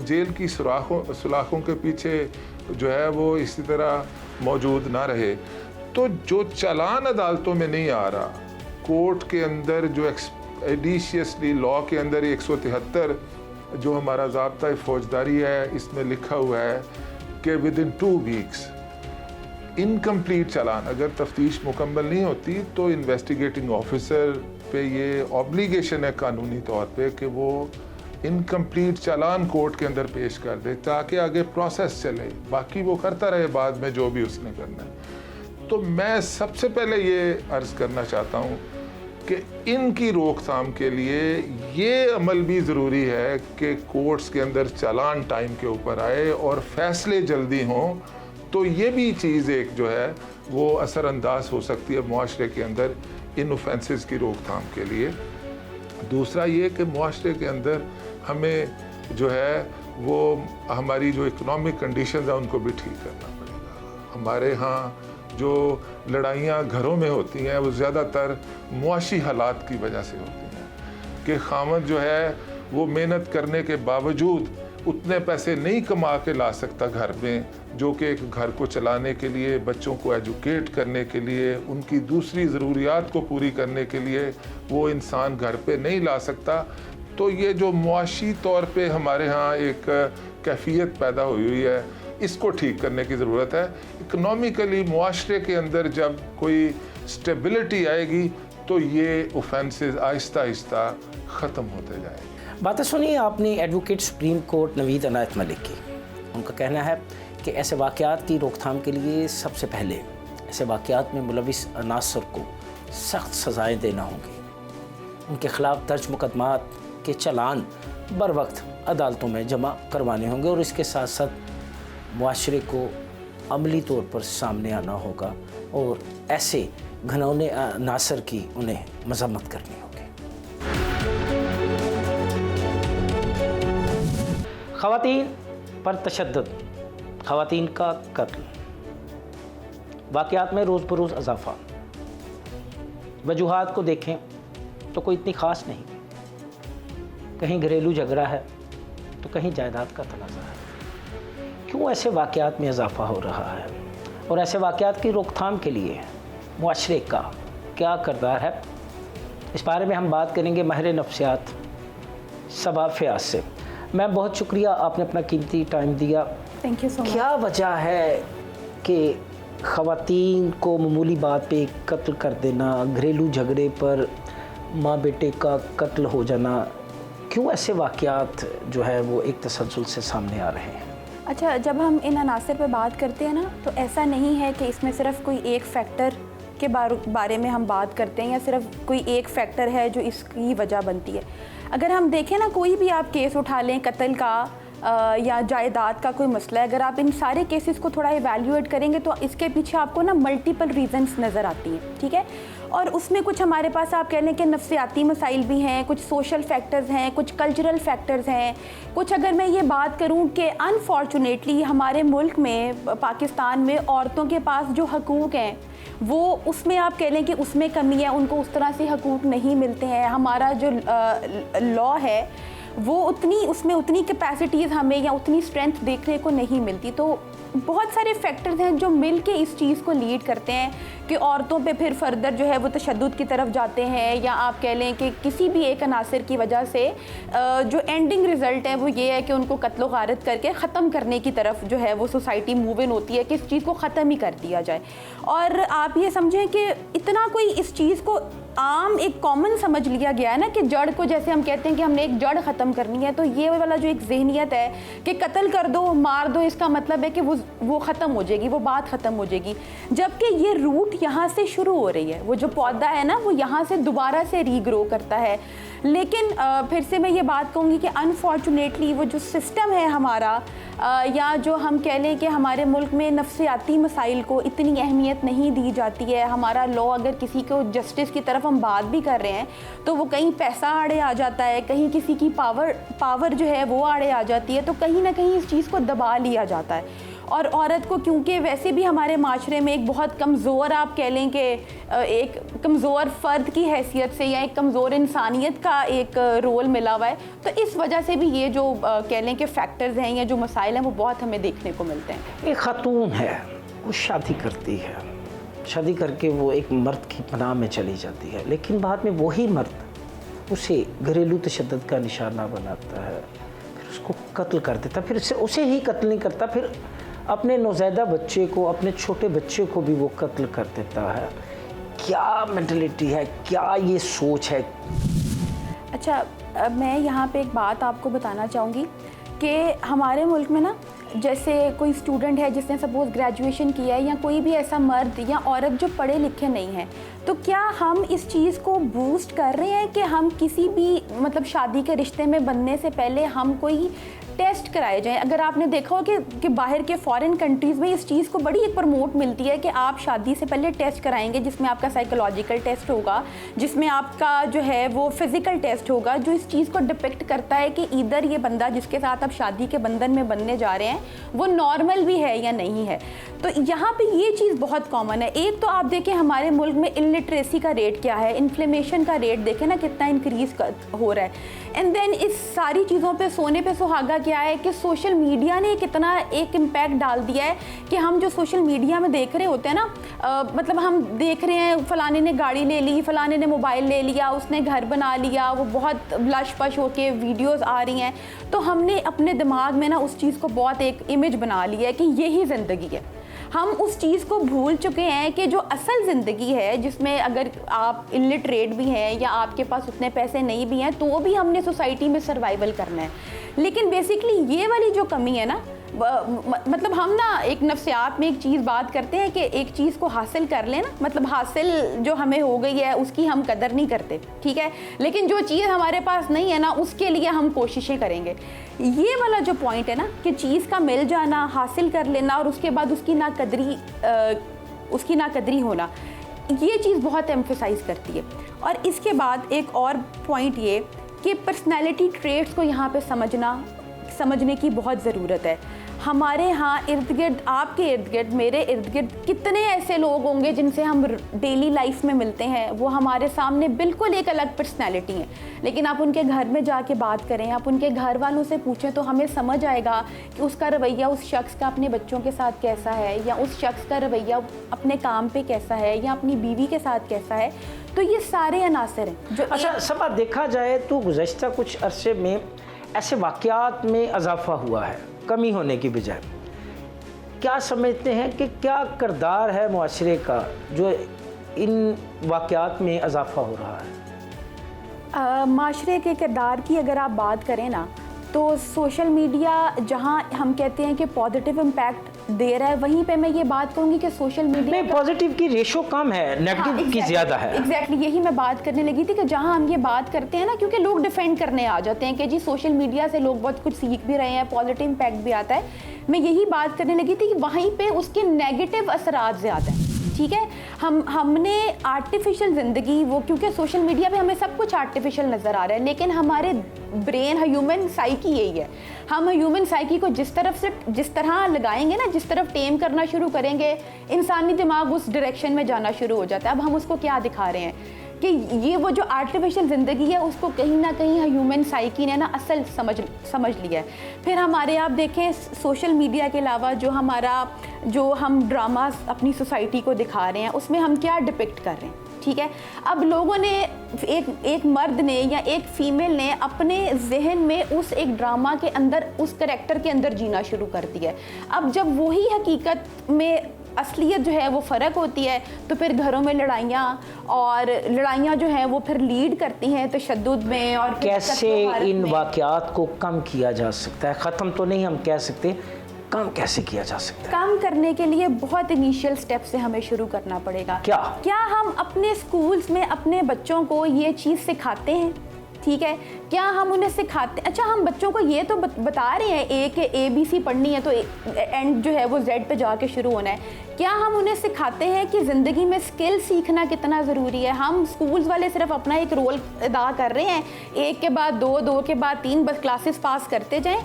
जेल की सुराखों के पीछे जो है वो इसी तरह मौजूद ना रहे। तो जो चालान अदालतों में नहीं आ रहा, कोर्ट के अंदर जो एक्सपीडिशियसली लॉ के अंदर 173 जो हमारा ज़ाब्ता फौजदारी है, इसमें लिखा हुआ है कि विद इन 2 वीक्स इनकम्प्लीट चालान, अगर तफ्तीश मुकम्मल नहीं होती तो इन्वेस्टिगेटिंग ऑफिसर पे ये ऑब्लिगेशन है कानूनी तौर पे कि वो इनकम्प्लीट चालान कोर्ट के अंदर पेश कर दे ताकि आगे प्रोसेस चले, बाकी वो करता रहे बाद में जो भी उसने करना है। तो मैं सबसे पहले ये अर्ज़ करना चाहता हूँ कि इनकी रोकथाम के लिए ये अमल भी ज़रूरी है कि कोर्ट्स के अंदर चालान टाइम के ऊपर आए और फैसले जल्दी हों, तो ये भी चीज़ एक जो है वो असरअंदाज हो सकती है मुआशरे के अंदर इन ऑफेंसेस की रोकथाम के लिए। दूसरा ये कि मुआशरे के अंदर हमें जो है वो हमारी जो इकोनॉमिक कंडीशंस हैं उनको भी ठीक करना पड़ेगा। हमारे यहाँ जो लड़ाइयाँ घरों में होती हैं वो ज़्यादातर मुआशी हालात की वजह से होती हैं कि खामद जो है वो मेहनत करने के बावजूद उतने पैसे नहीं कमा के ला सकता घर में, जो कि एक घर को चलाने के लिए, बच्चों को एजुकेट करने के लिए, उनकी दूसरी ज़रूरियात को पूरी करने के लिए वो इंसान घर पे नहीं ला सकता। तो ये जो मुआशी तौर पे हमारे यहाँ एक कैफियत पैदा हुई है, इसको ठीक करने की ज़रूरत है। इकनॉमिकली मुआशरे के अंदर जब कोई स्टेबिलिटी आएगी तो ये ऑफेंसेस आहिस्ता आहिस्ता ख़त्म होते जाएंगे। बातें सुनिए आपने advocate supreme court Naveed Anayat Malik की। उनका कहना है कि ऐसे वाक़यात की रोकथाम के लिए सबसे पहले ऐसे वाक़यात में मुलविस अनासर को सख्त सज़ाएँ देना होंगी, उनके ख़िलाफ़ दर्ज मुकदमात के चालान बर वक्त अदालतों में जमा करवाने होंगे, और इसके साथ साथ मुआशरे को अमली तौर पर सामने आना होगा और ऐसे घिनौने अनासर की उन्हें मज़म्मत करनी होगी। ख़वातीन पर तशद्दुद, ख़वातीन का कत्ल, वाक़यात में रोज़ बरोज़ इजाफ़ा। वजूहात को देखें तो कोई इतनी ख़ास नहीं, कहीं घरेलू झगड़ा है तो कहीं जायदाद का तनाज़ा है। क्यों ऐसे वाक़यात में इजाफ़ा हो रहा है और ऐसे वाक़यात की रोकथाम के लिए मुआशरे का क्या किरदार है, इस बारे में हम बात करेंगे माहिर नफ्सियात सबा फ़याज़ से। मैम बहुत शुक्रिया, आपने अपना कीमती टाइम दिया। Thank you so much. क्या वजह है कि ख़वातीन को मामूली बात पे कत्ल कर देना, घरेलू झगड़े पर माँ बेटे का कत्ल हो जाना, क्यों ऐसे वाक़यात जो है वो एक तसलसल से सामने आ रहे हैं? अच्छा, जब हम इन अनासर पे बात करते हैं ना, तो ऐसा नहीं है कि इसमें सिर्फ कोई एक फैक्टर के बारे में हम बात करते हैं या सिर्फ कोई एक फैक्टर है जो इसकी वजह बनती है। अगर हम देखें ना, कोई भी आप केस उठा लें, कत्ल का या जायदाद का कोई मसला है, अगर आप इन सारे केसेस को थोड़ा इवैल्यूएट करेंगे तो इसके पीछे आपको ना मल्टीपल रीजंस नज़र आती हैं, ठीक है। और उसमें कुछ हमारे पास आप कह लें कि नफ्सियाती मसाइल भी हैं, कुछ सोशल फैक्टर्स हैं, कुछ कल्चरल फैक्टर्स हैं, कुछ अगर मैं ये बात करूं कि अनफॉर्चुनेटली हमारे मुल्क में, पाकिस्तान में, औरतों के पास जो हकूक़ हैं वो उसमें आप कह लें कि उसमें कमी है, उनको उस तरह से हकूक़ नहीं मिलते हैं। हमारा जो लॉ है वो उतनी उसमें उतनी कैपेसिटीज़ हमें या उतनी स्ट्रेंथ देखने को नहीं मिलती। तो बहुत सारे फैक्टर्स हैं जो मिल के इस चीज़ को लीड करते हैं कि औरतों पे फिर फर्दर जो है वो तशद्दुद की तरफ जाते हैं, या आप कह लें कि किसी भी एक अनासर की वजह से जो एंडिंग रिज़ल्ट है वो ये है कि उनको कत्लो गारत करके ख़त्म करने की तरफ जो है वो सोसाइटी मूव इन होती है कि इस चीज़ को ख़त्म ही कर दिया जाए। और आप ये समझें कि इतना कोई इस चीज़ को आम एक कॉमन समझ लिया गया है ना कि जड़ को, जैसे हम कहते हैं कि हमने एक जड़ ख़त्म करनी है, तो ये वाला जो एक जहनियत है कि कत्ल कर दो, मार दो, इसका मतलब है कि वो ख़त्म हो जाएगी, वो बात ख़त्म हो जाएगी। जबकि ये रूट यहाँ से शुरू हो रही है, वो जो पौधा है ना वो यहाँ से दोबारा से रीग्रो करता है। लेकिन फिर से मैं ये बात कहूँगी कि अनफॉर्चुनेटली वो जो सिस्टम है हमारा, या जो हम कह लें कि हमारे मुल्क में नफ्सियाती मसाइल को इतनी अहमियत नहीं दी जाती है। हमारा लॉ, अगर किसी को जस्टिस की तरफ हम बात भी कर रहे हैं तो वो कहीं पैसा आड़े आ जाता है, कहीं किसी की पावर जो है वो आड़े आ जाती है, तो कहीं ना कहीं इस चीज़ को दबा लिया जाता है। और औरत को क्योंकि वैसे भी हमारे माशरे में एक बहुत कमज़ोर, आप कह लें कि एक कमज़ोर फ़र्द की हैसियत से या एक कमज़ोर इंसानियत का एक रोल मिला हुआ है, तो इस वजह से भी ये जो कह लें कि फैक्टर्स हैं या जो मसाइल हैं वो बहुत हमें देखने को मिलते हैं। एक खातून है, वो शादी करती है, शादी करके वो एक मर्द की पनाह में चली जाती है, लेकिन बाद में वही मर्द उसे घरेलू तशद्दुद का निशाना बनाता है, फिर उसको कत्ल कर देता, फिर उसे ही कत्ल नहीं करता, फिर अपने नौज़ैदा बच्चे को, अपने छोटे बच्चे को भी वो कत्ल कर देता है। क्या मेंटलिटी है, क्या ये सोच है? अच्छा, मैं यहाँ पे एक बात आपको बताना चाहूँगी कि हमारे मुल्क में ना, जैसे कोई स्टूडेंट है जिसने सपोज़ ग्रेजुएशन किया है, या कोई भी ऐसा मर्द या औरत जो पढ़े लिखे नहीं हैं, तो क्या हम इस चीज़ को बूस्ट कर रहे हैं कि हम किसी भी मतलब शादी के रिश्ते में बनने से पहले हम कोई टेस्ट कराए जाएं? अगर आपने देखा हो कि बाहर के फॉरेन कंट्रीज़ में इस चीज़ को बड़ी एक प्रमोट मिलती है कि आप शादी से पहले टेस्ट कराएंगे, जिसमें आपका साइकोलॉजिकल टेस्ट होगा, जिसमें आपका जो है वो फिज़िकल टेस्ट होगा, जो इस चीज़ को डिपिक्ट करता है कि इधर ये बंदा जिसके साथ आप शादी के बंधन में बनने जा रहे हैं वो नॉर्मल भी है या नहीं है। तो यहाँ पे ये चीज़ बहुत कॉमन है। एक तो आप देखें हमारे मुल्क में इलिटरेसी का रेट क्या है, इन्फ्लेमेशन का रेट देखें ना कितना इंक्रीज़ हो रहा है। एंड देन इस सारी चीज़ों पे सोने पे सुहागा क्या है कि सोशल मीडिया ने कितना एक इम्पैक्ट डाल दिया है कि हम जो सोशल मीडिया में देख रहे होते हैं ना, मतलब हम देख रहे हैं फलाने ने गाड़ी ले ली, फलाने ने मोबाइल ले लिया, उसने घर बना लिया, वो बहुत लश पश होके वीडियोस आ रही हैं, तो हमने अपने दिमाग में ना उस चीज़ को बहुत एक इमेज बना लिया है कि यही ज़िंदगी है। हम उस चीज़ को भूल चुके हैं कि जो असल ज़िंदगी है, जिसमें अगर आप इलिटरेट भी हैं या आपके पास उतने पैसे नहीं भी हैं तो भी हमने सोसाइटी में सर्वाइवल करना है। लेकिन बेसिकली ये वाली जो कमी है ना, मतलब हम ना एक नफ्सियात में एक चीज़ बात करते हैं कि एक चीज़ को हासिल कर लेना, मतलब हासिल जो हमें हो गई है उसकी हम कदर नहीं करते, ठीक है, लेकिन जो चीज़ हमारे पास नहीं है ना उसके लिए हम कोशिशें करेंगे। ये वाला जो पॉइंट है ना कि चीज़ का मिल जाना, हासिल कर लेना और उसके बाद उसकी नाकदरी होना, ये चीज़ बहुत एम्फसाइज़ करती है। और इसके बाद एक और पॉइंट ये कि पर्सनैलिटी ट्रेट्स को यहाँ पे समझने की बहुत ज़रूरत है। हमारे यहाँ इर्द गिर्द, आपके इर्द गिर्द, मेरे इर्द गिर्द कितने ऐसे लोग होंगे जिनसे हम डेली लाइफ में मिलते हैं, वो हमारे सामने बिल्कुल एक अलग पर्सनैलिटी है, लेकिन आप उनके घर में जाके बात करें, आप उनके घर वालों से पूछें तो हमें समझ आएगा कि उसका रवैया उस शख्स का अपने बच्चों के साथ कैसा है, या उस शख्स का रवैया अपने काम पे कैसा है, या अपनी बीवी के साथ कैसा है। तो ये सारे अनासर हैं जो अच्छा सबा देखा जाए तो गुज़श्ता कुछ अरसे में ऐसे वाक़यात में इजाफा हुआ है, कमी होने की बजाय। क्या समझते हैं कि क्या किरदार है मुआशरे का जो इन वाक़यात में इजाफा हो रहा है? माशरे के किरदार की अगर आप बात करें ना, तो सोशल मीडिया जहां हम कहते हैं कि पॉजिटिव इम्पैक्ट दे रहा है, वहीं पे मैं ये बात कहूँगी कि सोशल मीडिया में पॉजिटिव की रेशो कम है, नेगेटिव की ज़्यादा है। एग्जैक्टली यही मैं बात करने लगी थी कि जहाँ हम ये बात करते हैं ना, क्योंकि लोग डिफेंड करने आ जाते हैं कि जी सोशल मीडिया से लोग बहुत कुछ सीख भी रहे हैं, पॉजिटिव इम्पैक्ट भी आता है। मैं यही बात करने लगी थी कि वहीं पर उसके नेगेटिव असरात ज़्यादा हैं, ठीक है। हमने आर्टिफिशियल ज़िंदगी, वो क्योंकि सोशल मीडिया पे हमें सब कुछ आर्टिफिशियल नज़र आ रहा है, लेकिन हमारे ब्रेन, ह्यूमन साइकी यही है। हम ह्यूमन साइकी को जिस तरह लगाएंगे ना, जिस तरफ टेम करना शुरू करेंगे, इंसानी दिमाग उस डायरेक्शन में जाना शुरू हो जाता है। अब हम उसको क्या दिखा रहे हैं कि ये वो जो आर्टिफिशियल ज़िंदगी है उसको कहीं ना कहीं ह्यूमन साइकी ने ना असल समझ लिया है। फिर हमारे आप देखें सोशल मीडिया के अलावा जो हम ड्रामास अपनी सोसाइटी को दिखा रहे हैं उसमें हम क्या डिपिक्ट कर रहे हैं, ठीक है। अब लोगों ने एक मर्द ने या एक फीमेल ने अपने जहन में उस एक ड्रामा के अंदर उस करैक्टर के अंदर जीना शुरू कर दिया है। अब जब वही हकीकत में असलियत जो है वो फ़र्क होती है तो फिर घरों में लड़ाइयाँ जो हैं वो फिर लीड करती हैं तशद्दुद में। और कैसे इन वाक़यात को कम किया जा सकता है? ख़त्म तो नहीं हम कह सकते, कम कैसे किया जा सकता है? काम करने के लिए बहुत इनिशियल स्टेप से हमें शुरू करना पड़ेगा। क्या हम अपने स्कूल्स में अपने बच्चों को ये चीज़ सिखाते हैं, ठीक है? क्या हम उन्हें सिखाते, अच्छा हम बच्चों को ये तो बता रहे हैं ए के ABC पढ़नी है तो एंड जो है वो Z पे जाके शुरू होना है। क्या हम उन्हें सिखाते हैं कि ज़िंदगी में स्किल सीखना कितना ज़रूरी है? हम स्कूल्स वाले सिर्फ अपना एक रोल अदा कर रहे हैं, 1 के बाद 2, 2 के बाद 3 बस क्लासेस पास करते जाएं।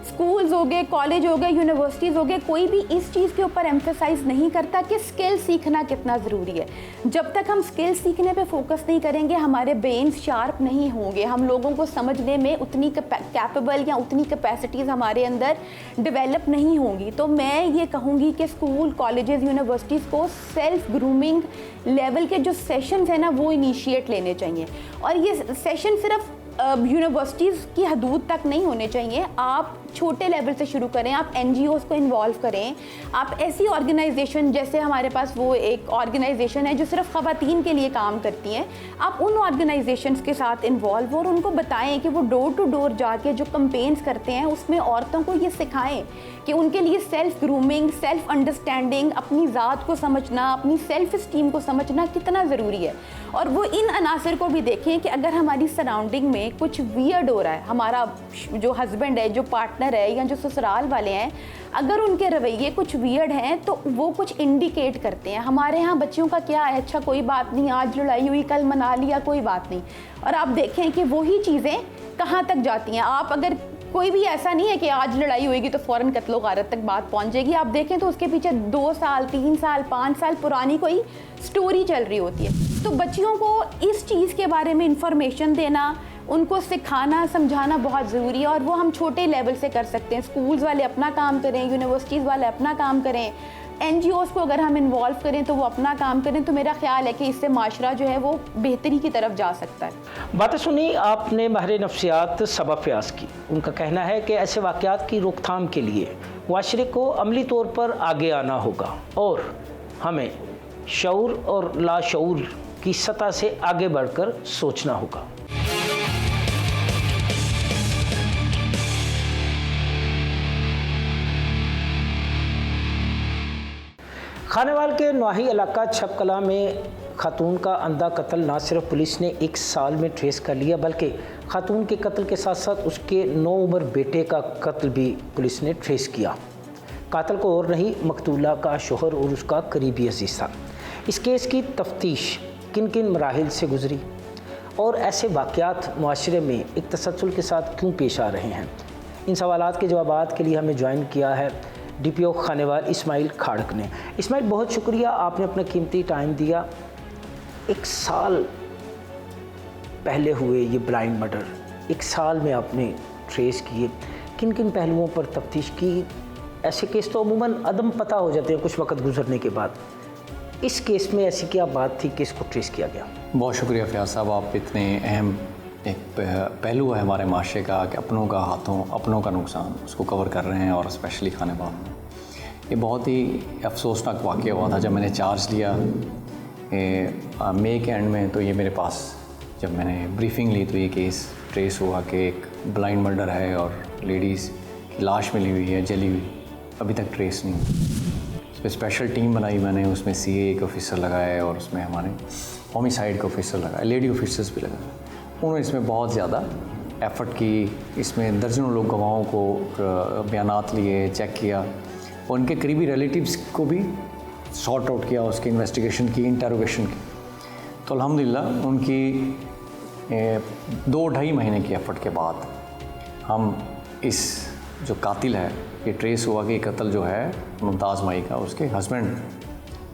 स्कूल्स हो गए, कॉलेज हो गए, यूनिवर्सिटीज़ हो गए, कोई भी इस चीज़ के ऊपर एम्फेसाइज नहीं करता कि स्किल सीखना कितना ज़रूरी है। जब तक हम स्किल सीखने पे फोकस नहीं करेंगे हमारे ब्रेन्स शार्प नहीं होंगे, हम लोगों को समझने में उतनी कैपेबल या उतनी कैपेसिटीज़ हमारे अंदर डेवलप नहीं होंगी। तो मैं ये कहूँगी कि स्कूल, कॉलेजेस, यूनिवर्सिटीज़ को सेल्फ ग्रूमिंग लेवल के जो सेशंस हैं ना वो इनिशिएट लेने चाहिए। और ये सेशन सिर्फ यूनिवर्सिटीज़ की हदूद तक नहीं होने चाहिए, आप छोटे लेवल से शुरू करें, आप NGOs को इन्वॉल्व करें, आप ऐसी ऑर्गेनाइजेशन जैसे हमारे पास वो एक ऑर्गेनाइजेशन है जो सिर्फ ख़वातीन के लिए काम करती हैं, आप उन ऑर्गेनाइजेशंस के साथ इन्वॉल्व और उनको बताएं कि वो डोर टू डोर जाके जो कंपेन्स करते हैं उसमें औरतों को ये सिखाएं कि उनके लिए सेल्फ ग्रूमिंग, सेल्फ अंडरस्टैंडिंग, अपनी ज़ात को समझना, अपनी सेल्फ इस्टीम को समझना कितना ज़रूरी है। और वो इन अनासर को भी देखें कि अगर हमारी सराउंडिंग में कुछ वियर्ड हो रहा है, हमारा जो हस्बैंड है, जो पार्टनर है या जो ससुराल वाले हैं, अगर उनके रवैये कुछ वियर्ड हैं तो वो कुछ इंडिकेट करते हैं। हमारे यहाँ बच्चियों का क्या है, अच्छा कोई बात नहीं, आज लड़ाई हुई कल मना लिया, कोई बात नहीं। और आप देखें कि वही चीज़ें कहाँ तक जाती हैं। आप अगर कोई भी ऐसा नहीं है कि आज लड़ाई होएगी तो फ़ौरन कत्लो गारत तक बात पहुंच जाएगी। आप देखें तो उसके पीछे 2 साल, 3 साल, 5 साल पुरानी कोई स्टोरी चल रही होती है। तो बच्चियों को इस चीज़ के बारे में इंफॉर्मेशन देना, उनको सिखाना, समझाना बहुत ज़रूरी है। और वो हम छोटे लेवल से कर सकते हैं। स्कूल्स वाले अपना काम करें, यूनिवर्सिटीज़ वाले अपना काम करें, NGOs को अगर हम इन्वॉल्व करें तो वो अपना काम करें, तो मेरा ख्याल है कि इससे माशरा जो है वो बेहतरी की तरफ जा सकता है। बातें सुनी आपने माहिर नफ्सियात सबा फयाज की। उनका कहना है कि ऐसे वाक़यात की रोकथाम के लिए माशरे को अमली तौर पर आगे आना होगा और हमें शऊर और लाशऊर की सतह से आगे बढ़कर सोचना होगा। खानेवाल के नवाही इलाका छपकला में खातून का अंधा कत्ल ना सिर्फ पुलिस ने 1 साल में ट्रेस कर लिया बल्कि खातून के कत्ल के साथ साथ उसके 9 उम्र बेटे का कत्ल भी पुलिस ने ट्रेस किया। कातिल को और नहीं, मकतूला का शोहर और उसका करीबी अजीज़ था। इस केस की तफ्तीश किन किन मराहिल से गुजरी और ऐसे वाक़यात माशरे में एक तसलसल के साथ क्यों पेश आ रहे हैं, इन सवालात के जवाबात के लिए हमें ज्वाइन किया है DPO खानेवाल इस्माइल खाड़क ने। इस्माइल, बहुत शुक्रिया, आपने अपना कीमती टाइम दिया। 1 साल पहले हुए ये ब्लाइंड मर्डर, 1 साल में आपने ट्रेस किए, किन किन पहलुओं पर तफ्तीश की? ऐसे केस तो अमूमन अदम पता हो जाते हैं कुछ वक्त गुजरने के बाद, इस केस में ऐसी क्या बात थी कि इसको ट्रेस किया गया? बहुत शुक्रिया फयाज साहब, आप इतने अहम एक पहलू है हमारे माशरे का कि अपनों का हाथों अपनों का नुकसान, उसको कवर कर रहे हैं और स्पेशली खानेवाल में। ये बहुत ही अफसोसनाक वाक़या हुआ था जब मैंने चार्ज लिया मई के एंड में। तो ये मेरे पास जब मैंने ब्रीफिंग ली तो ये केस ट्रेस हुआ कि एक ब्लाइंड मर्डर है और लेडीज़ की लाश मिली हुई है जली हुई, अभी तक ट्रेस नहीं हुई। उस पर स्पेशल टीम बनाई मैंने, उसमें CA के ऑफिसर लगाए और उसमें हमारे होमिसाइड के ऑफिसर लगाए, लेडी ऑफिसर्स भी लगाए। उन्होंने इसमें बहुत ज़्यादा एफ़र्ट की, इसमें दर्जनों लोग गवाहों को बयानात लिए, चेक किया और उनके करीबी रिलेटिव्स को भी सॉर्ट आउट किया, उसकी इन्वेस्टिगेशन की, इंटरोगेशन की। तो अल्हम्दुलिल्लाह उनकी 2-2.5 महीने की एफ़र्ट के बाद हम इस जो कातिल है ये ट्रेस हुआ कि कत्ल जो है मुमताज़ माई का उसके हस्बैंड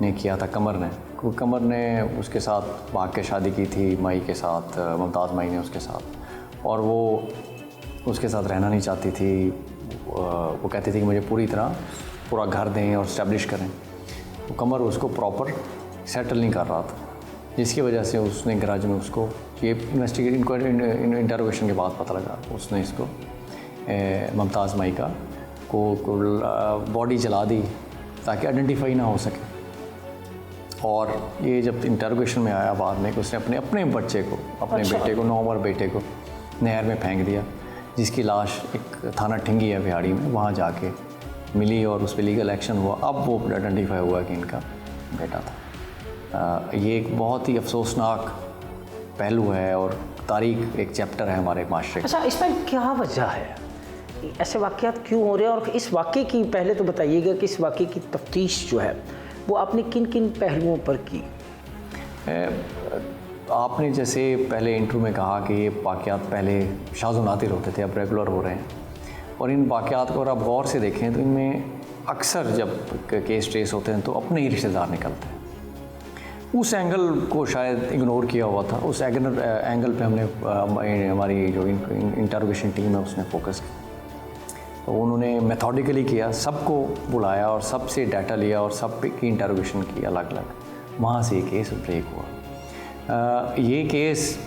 ने किया था, कमर ने कमर ने उसके साथ भाग के शादी की थी माई के साथ, मुमताज़ माई ने उसके साथ, और वो उसके साथ रहना नहीं चाहती थी। वो कहती थी कि मुझे पूरा घर दें और इस्टेब्लिश करें। तो कमर उसको प्रॉपर सेटल नहीं कर रहा था, जिसकी वजह से उसने गराज में उसको ये इंटरोगेशन के बाद पता लगा, उसने इसको मुमताज़ माई को बॉडी जला दी ताकि आइडेंटिफाई ना हो सके। और ये जब इंटरोगेशन में आया बाद में कि उसने अपने बच्चे को, अपने बेटे को, 9 उम्र बेटे को नहर में फेंक दिया, जिसकी लाश एक थाना ठिंगी है बिहाड़ी में, वहाँ जाके मिली और उस पर लीगल एक्शन हुआ। अब वो आइडेंटिफाई हुआ कि इनका बेटा था। ये एक बहुत ही अफसोसनाक पहलू है और तारीख एक चैप्टर है हमारे माशरे का। अच्छा, इसमें क्या वजह है, ऐसे वाक़यात क्यों हो रहे हैं? और इस वाक़े की पहले तो बताइएगा कि इस वाक़े की तफ्तीश जो है वो आपने किन किन पहलुओं पर की? आपने जैसे पहले इंटरव्यू में कहा कि ये वाक़यात पहले शाज़ व नादिर होते थे, अब रेगुलर हो रहे हैं। और इन वाक़यात को अगर आप गौर से देखें तो इनमें अक्सर जब केस ट्रेस होते हैं तो अपने ही रिश्तेदार निकलते हैं। उस एंगल को शायद इग्नोर किया हुआ था, उस एंगल पे हमने हमारी जो इंटरोगेशन टीम है उसने फोकस किया। तो उन्होंने मेथोडिकली किया, सबको बुलाया और सबसे डाटा लिया और सब की इंटरोगेशन की अलग अलग, वहाँ से ये केस ब्रेक हुआ। ये केस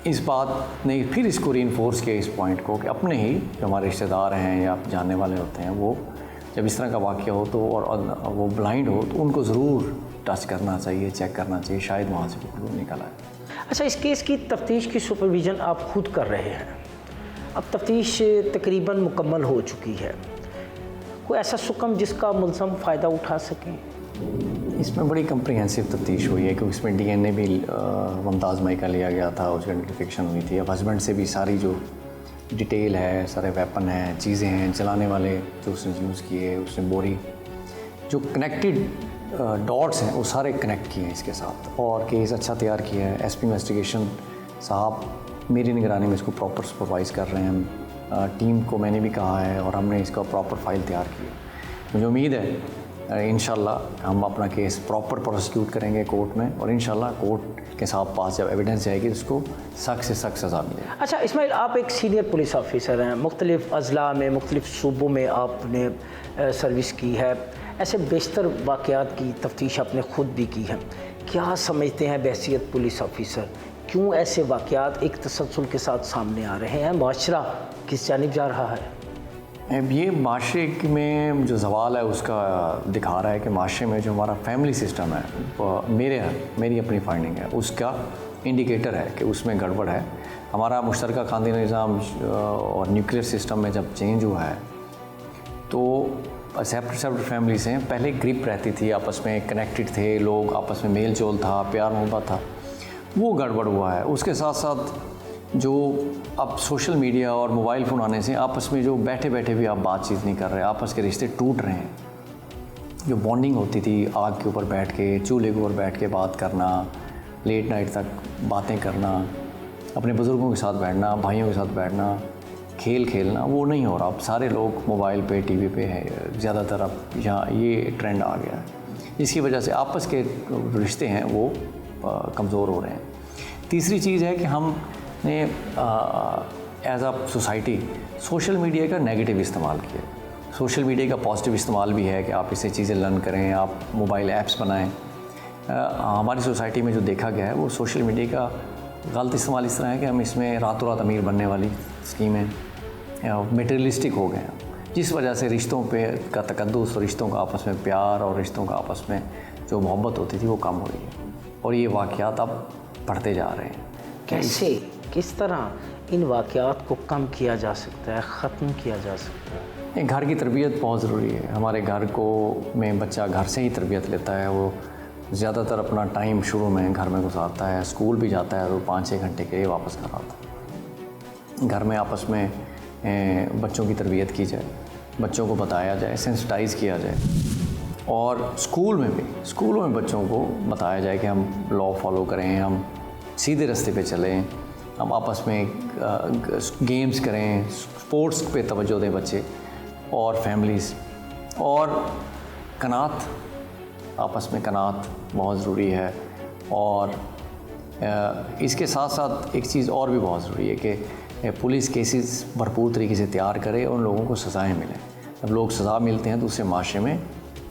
इस बात ने फिर इसको रीइंफोर्स किया इस पॉइंट को कि अपने ही जो हमारे रिश्तेदार हैं या जानने वाले होते हैं, वो जब इस तरह का वाक़या हो तो और वो ब्लाइंड हो तो उनको ज़रूर टच करना चाहिए, चेक करना चाहिए, शायद वहाँ से कुछ निकल आए। अच्छा, इस केस की तफ्तीश की सुपरविज़न आप खुद कर रहे हैं, अब तफ्तीश तकरीबन मुकम्मल हो चुकी है, कोई ऐसा सुकम जिसका मुलज़म फ़ायदा उठा सकें? इसमें बड़ी कम्प्रिहेंसिव तफ्तीश हुई है क्योंकि इसमें DNA भी मुमताज़ माई का लिया गया था, उसकी आइडेंटिफिकेशन हुई थी। अब हस्बैंड से भी सारी जो डिटेल है, सारे वेपन हैं, चीज़ें हैं, जलाने वाले जो उसने यूज़ किए, उसने बोरी, जो कनेक्टेड डॉट्स हैं वो सारे कनेक्ट किए हैं इसके साथ, और केस अच्छा तैयार किया है। SP इन्वेस्टिगेशन साहब मेरी निगरानी में इसको प्रॉपर सुपरवाइज़ कर रहे हैं। टीम को मैंने भी कहा है और हमने इसका प्रॉपर फाइल तैयार की है। मुझे उम्मीद है इंशाल्लाह हम अपना केस प्रॉपर प्रोसिक्यूट करेंगे कोर्ट में, और इंशाल्लाह कोर्ट के साथ पास जब एविडेंस जाएगी उसको सख्त से सख्त सज़ा मिलेगी। अच्छा इस्माइल, आप एक सीनियर पुलिस ऑफिसर हैं, मुख्तलिफ़ अज़ला में, मुख्तलिफ़ सूबों में आपने सर्विस की है, ऐसे बेशतर वाक़यात की तफ्तीश आपने ख़ुद भी की है। क्या समझते हैं बहैसियत पुलिस ऑफिसर, क्यों ऐसे वाक़यात एक तसलसल के साथ सामने आ रहे हैं? माशरा किस जानिब जा रहा है? ये माशरे में जो सवाल है उसका दिखा रहा है कि माशरे में जो हमारा फैमिली सिस्टम है, मेरी अपनी फाइंडिंग है, उसका इंडिकेटर है कि उसमें गड़बड़ है। हमारा मुश्तरका ख़ानदानी निज़ाम और न्यूक्लियर सिस्टम में जब चेंज हुआ है तो सेपरेट फैमिलीज़ हैं, पहले ग्रिप रहती थी, आपस में कनेक्टेड थे लोग, आपस में मेल जोल था, प्यार मोहब्बत था, वो गड़बड़ हुआ है। उसके साथ साथ जो अब सोशल मीडिया और मोबाइल फ़ोन आने से आपस में जो बैठे बैठे भी आप बातचीत नहीं कर रहे, आपस के रिश्ते टूट रहे हैं। जो बॉन्डिंग होती थी आग के ऊपर बैठ के, चूल्हे के ऊपर बैठ के बात करना, लेट नाइट तक बातें करना, अपने बुज़ुर्गों के साथ बैठना, भाइयों के साथ बैठना, खेल खेलना, वो नहीं हो रहा। अब सारे लोग मोबाइल पे, टीवी पे है ज़्यादातर, अब यहाँ ये ट्रेंड आ गया है, जिसकी वजह से आपस के रिश्ते हैं वो कमज़ोर हो रहे हैं। तीसरी चीज़ है कि हमने as a society social media का नेगेटिव इस्तेमाल किया। सोशल मीडिया का पॉजिटिव इस्तेमाल भी है कि आप इससे चीज़ें लर्न करें, आप मोबाइल ऐप्स बनाएं। हमारी सोसाइटी में जो देखा गया है वो सोशल मीडिया का गलत इस्तेमाल इस तरह है कि हम इसमें रातों रात अमीर बनने वाली स्कीमें मटेरियलिस्टिक हो गए हैं, जिस वजह से रिश्तों पे का तकद्दुस और रिश्तों का आपस में प्यार और रिश्तों का आपस में जो मोहब्बत होती थी वो कम हो रही है, और ये वाक़यात अब बढ़ते जा रहे हैं। कैसे, किस तरह इन वाक़यात को कम किया जा सकता है, ख़त्म किया जा सकता है? घर की तरबियत बहुत ज़रूरी है। हमारे घर को में बच्चा घर से ही तरबियत लेता है, वो ज़्यादातर अपना टाइम शुरू में घर में गुजारता है, स्कूल भी जाता है तो 5-6 घंटे के लिए वापस घर आता है। घर में आपस में बच्चों की तरबियत की जाए, बच्चों को बताया जाए, सेंसिटाइज़ किया जाए, और स्कूलों में बच्चों को बताया जाए कि हम लॉ फॉलो करें, हम सीधे रास्ते पे चलें, हम आपस में गेम्स करें, स्पोर्ट्स पे तवज्जो दें बच्चे और फैमिलीज़। और कनात आपस में कनात बहुत ज़रूरी है। और इसके साथ साथ एक चीज़ और भी बहुत ज़रूरी है कि पुलिस केसेस भरपूर तरीके से तैयार करे और उन लोगों को सज़ाएँ मिलें। जब लोग सज़ा मिलते हैं तो उससे माशरे में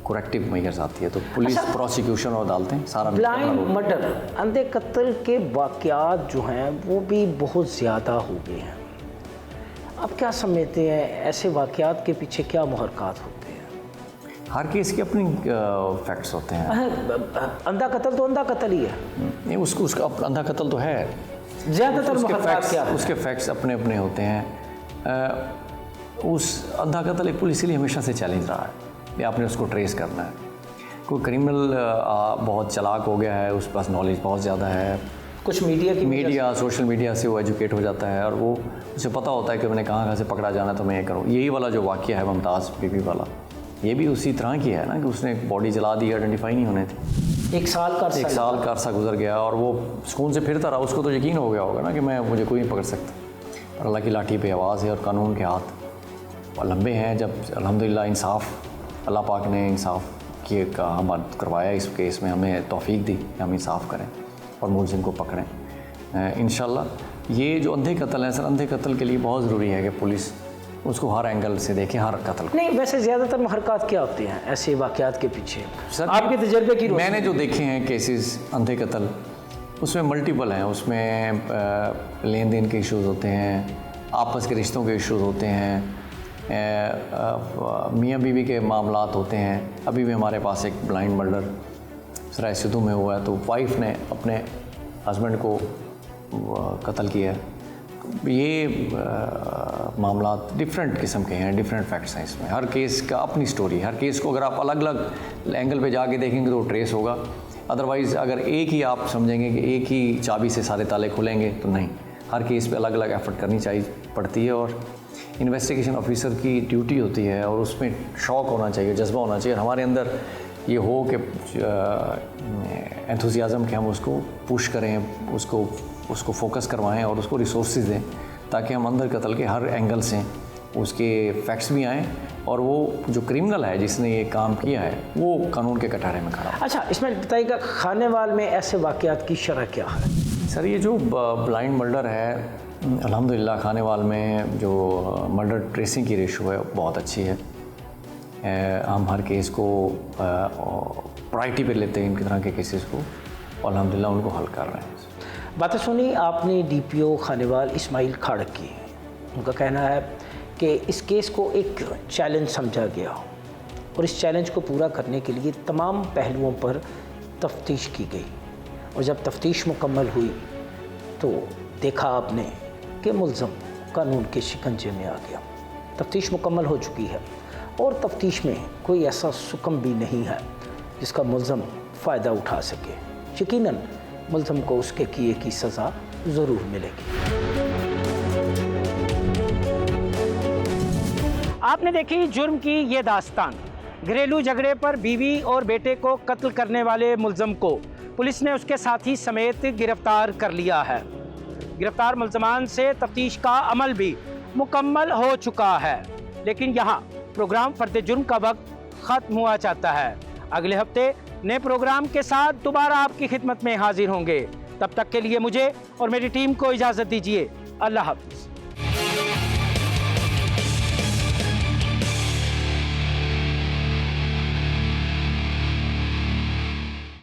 करेक्टिव मेजर्स आती है। तो पुलिस, प्रोसिक्यूशन और अदालतें सारा ब्लाइंड मर्डर, अंधे कत्ल के वाक़यात जो हैं वो भी बहुत ज़्यादा हो गए हैं। आप क्या समझते हैं, ऐसे वाक़यात के पीछे क्या मुहर्रकात होते हैं? हर केस की अपनी फैक्ट्स होते हैं। अंधा कत्ल तो अंधा कत्ल ही है, नहीं उसका अंधा कत्ल तो है, ज़्यादातर मुहर्रकात क्या है? उसके फैक्ट्स अपने अपने होते हैं। उस अंधा कत्ल एक पुलिस के लिए हमेशा से चैलेंज रहा है कि आपने उसको ट्रेस करना है। कोई क्रिमिनल बहुत चालाक हो गया है, उसके पास नॉलेज बहुत ज़्यादा है, कुछ सोशल मीडिया से वो एजुकेट हो जाता है और वो उसे पता होता है कि मैंने कहाँ से पकड़ा जाना तो मैं ये करूँ। यही वाला जो वाक़या है मुमताज़ बीबी वाला, ये भी उसी तरह की है ना कि उसने एक बॉडी जला दी, आइडेंटिफाई नहीं होने थी। एक साल का अरसा गुजर गया और वो सुकून से फिरता रहा। उसको तो यकीन हो गया होगा ना कि मुझे कोई नहीं पकड़ सकता। और अल्लाह की लाठी पे आवाज़ है और कानून के हाथ लंबे हैं। जब अल्हम्दुलिल्लाह इंसाफ, अल्लाह पाक ने इंसाफ की का हम करवाया इस केस में, हमें तौफीक दी कि हम इंसाफ करें और मुलजिम को पकड़ें इंशाल्लाह। ये जो अंधे कत्ल है सर, अंधे कत्ल के लिए बहुत ज़रूरी है कि पुलिस उसको हर एंगल से देखे, हर कत्ल। नहीं, वैसे ज़्यादातर मुहर्रकात क्या होते हैं ऐसे वाक़यात के पीछे सर? आपके तजर्बे की मैंने जो देखे हैं केसेस अंधे कत्ल, उसमें मल्टीपल हैं। उसमें लेन देन के इश्यूज़ होते हैं, आपस के रिश्तों के इश्यूज़ होते हैं, मियाँ बीवी के मामलात होते हैं। अभी भी हमारे पास एक ब्लाइंड मर्डर सराय सिद्धू में हुआ है, तो वाइफ ने अपने हस्बैंड को कत्ल किया है। ये मामलात डिफरेंट किस्म के हैं, डिफरेंट फैक्ट्स हैं इसमें। हर केस का अपनी स्टोरी, हर केस को अगर आप अलग अलग एंगल पे जाके देखेंगे तो ट्रेस होगा। अदरवाइज़ अगर एक ही आप समझेंगे कि एक ही चाबी से सारे ताले खुलेंगे तो नहीं, हर केस पे अलग अलग एफर्ट करनी चाहिए पड़ती है। और इन्वेस्टिगेशन ऑफिसर की ड्यूटी होती है और उसमें शौक़ होना चाहिए, जज्बा होना चाहिए। हमारे अंदर ये हो कि एंथुसियाज़म कि हम उसको पुश करें, उसको फोकस करवाएं और उसको रिसोर्सेज दें ताकि हम अंदर कत्ल के हर एंगल से उसके फैक्ट्स भी आएँ और वो जो क्रिमिनल है जिसने ये काम किया है वो कानून के कटहरे में खड़ा हो। अच्छा, इसमें बताइएगा खानेवाल में ऐसे वाक़यात की शरह क्या है? सर ये जो ब्लाइंड मर्डर है, अल्हम्दुलिल्लाह खानेवाल में जो मर्डर ट्रेसिंग की रेशो है बहुत अच्छी है। हम हर केस को प्रायोरिटी पे लेते हैं, इन तरह के केसेस को, और अल्हम्दुलिल्लाह उनको हल कर रहे हैं। बातें सुनी आपने डीपीओ खानेवाल इस्माइल खाड़क की। उनका कहना है कि इस केस को एक चैलेंज समझा गया और इस चैलेंज को पूरा करने के लिए तमाम पहलुओं पर तफ्तीश की गई और जब तफ्तीश मुकम्मल हुई तो देखा आपने कि मुल्ज़म कानून के शिकंजे में आ गया। तफ्तीश मुकम्मल हो चुकी है और तफ्तीश में कोई ऐसा सुकम भी नहीं है जिसका मुल्ज़म फ़ायदा उठा सके। यकीनन मुल्ज़म को उसके किए की सज़ा ज़रूर मिलेगी। आपने देखी जुर्म की ये दास्तान। घरेलू झगड़े पर बीवी और बेटे को कत्ल करने वाले मुल्ज़म को पुलिस ने उसके साथी समेत गिरफ्तार कर लिया है। गिरफ्तार मुल्ज़मान से तफ्तीश का अमल भी मुकम्मल हो चुका है, लेकिन यहाँ प्रोग्राम फर्द जुर्म का वक्त ख़त्म हुआ चाहता है। अगले हफ्ते नए प्रोग्राम के साथ दोबारा आपकी खिदमत में हाजिर होंगे। तब तक के लिए मुझे और मेरी टीम को इजाज़त दीजिए। अल्लाह हाफ़िज़।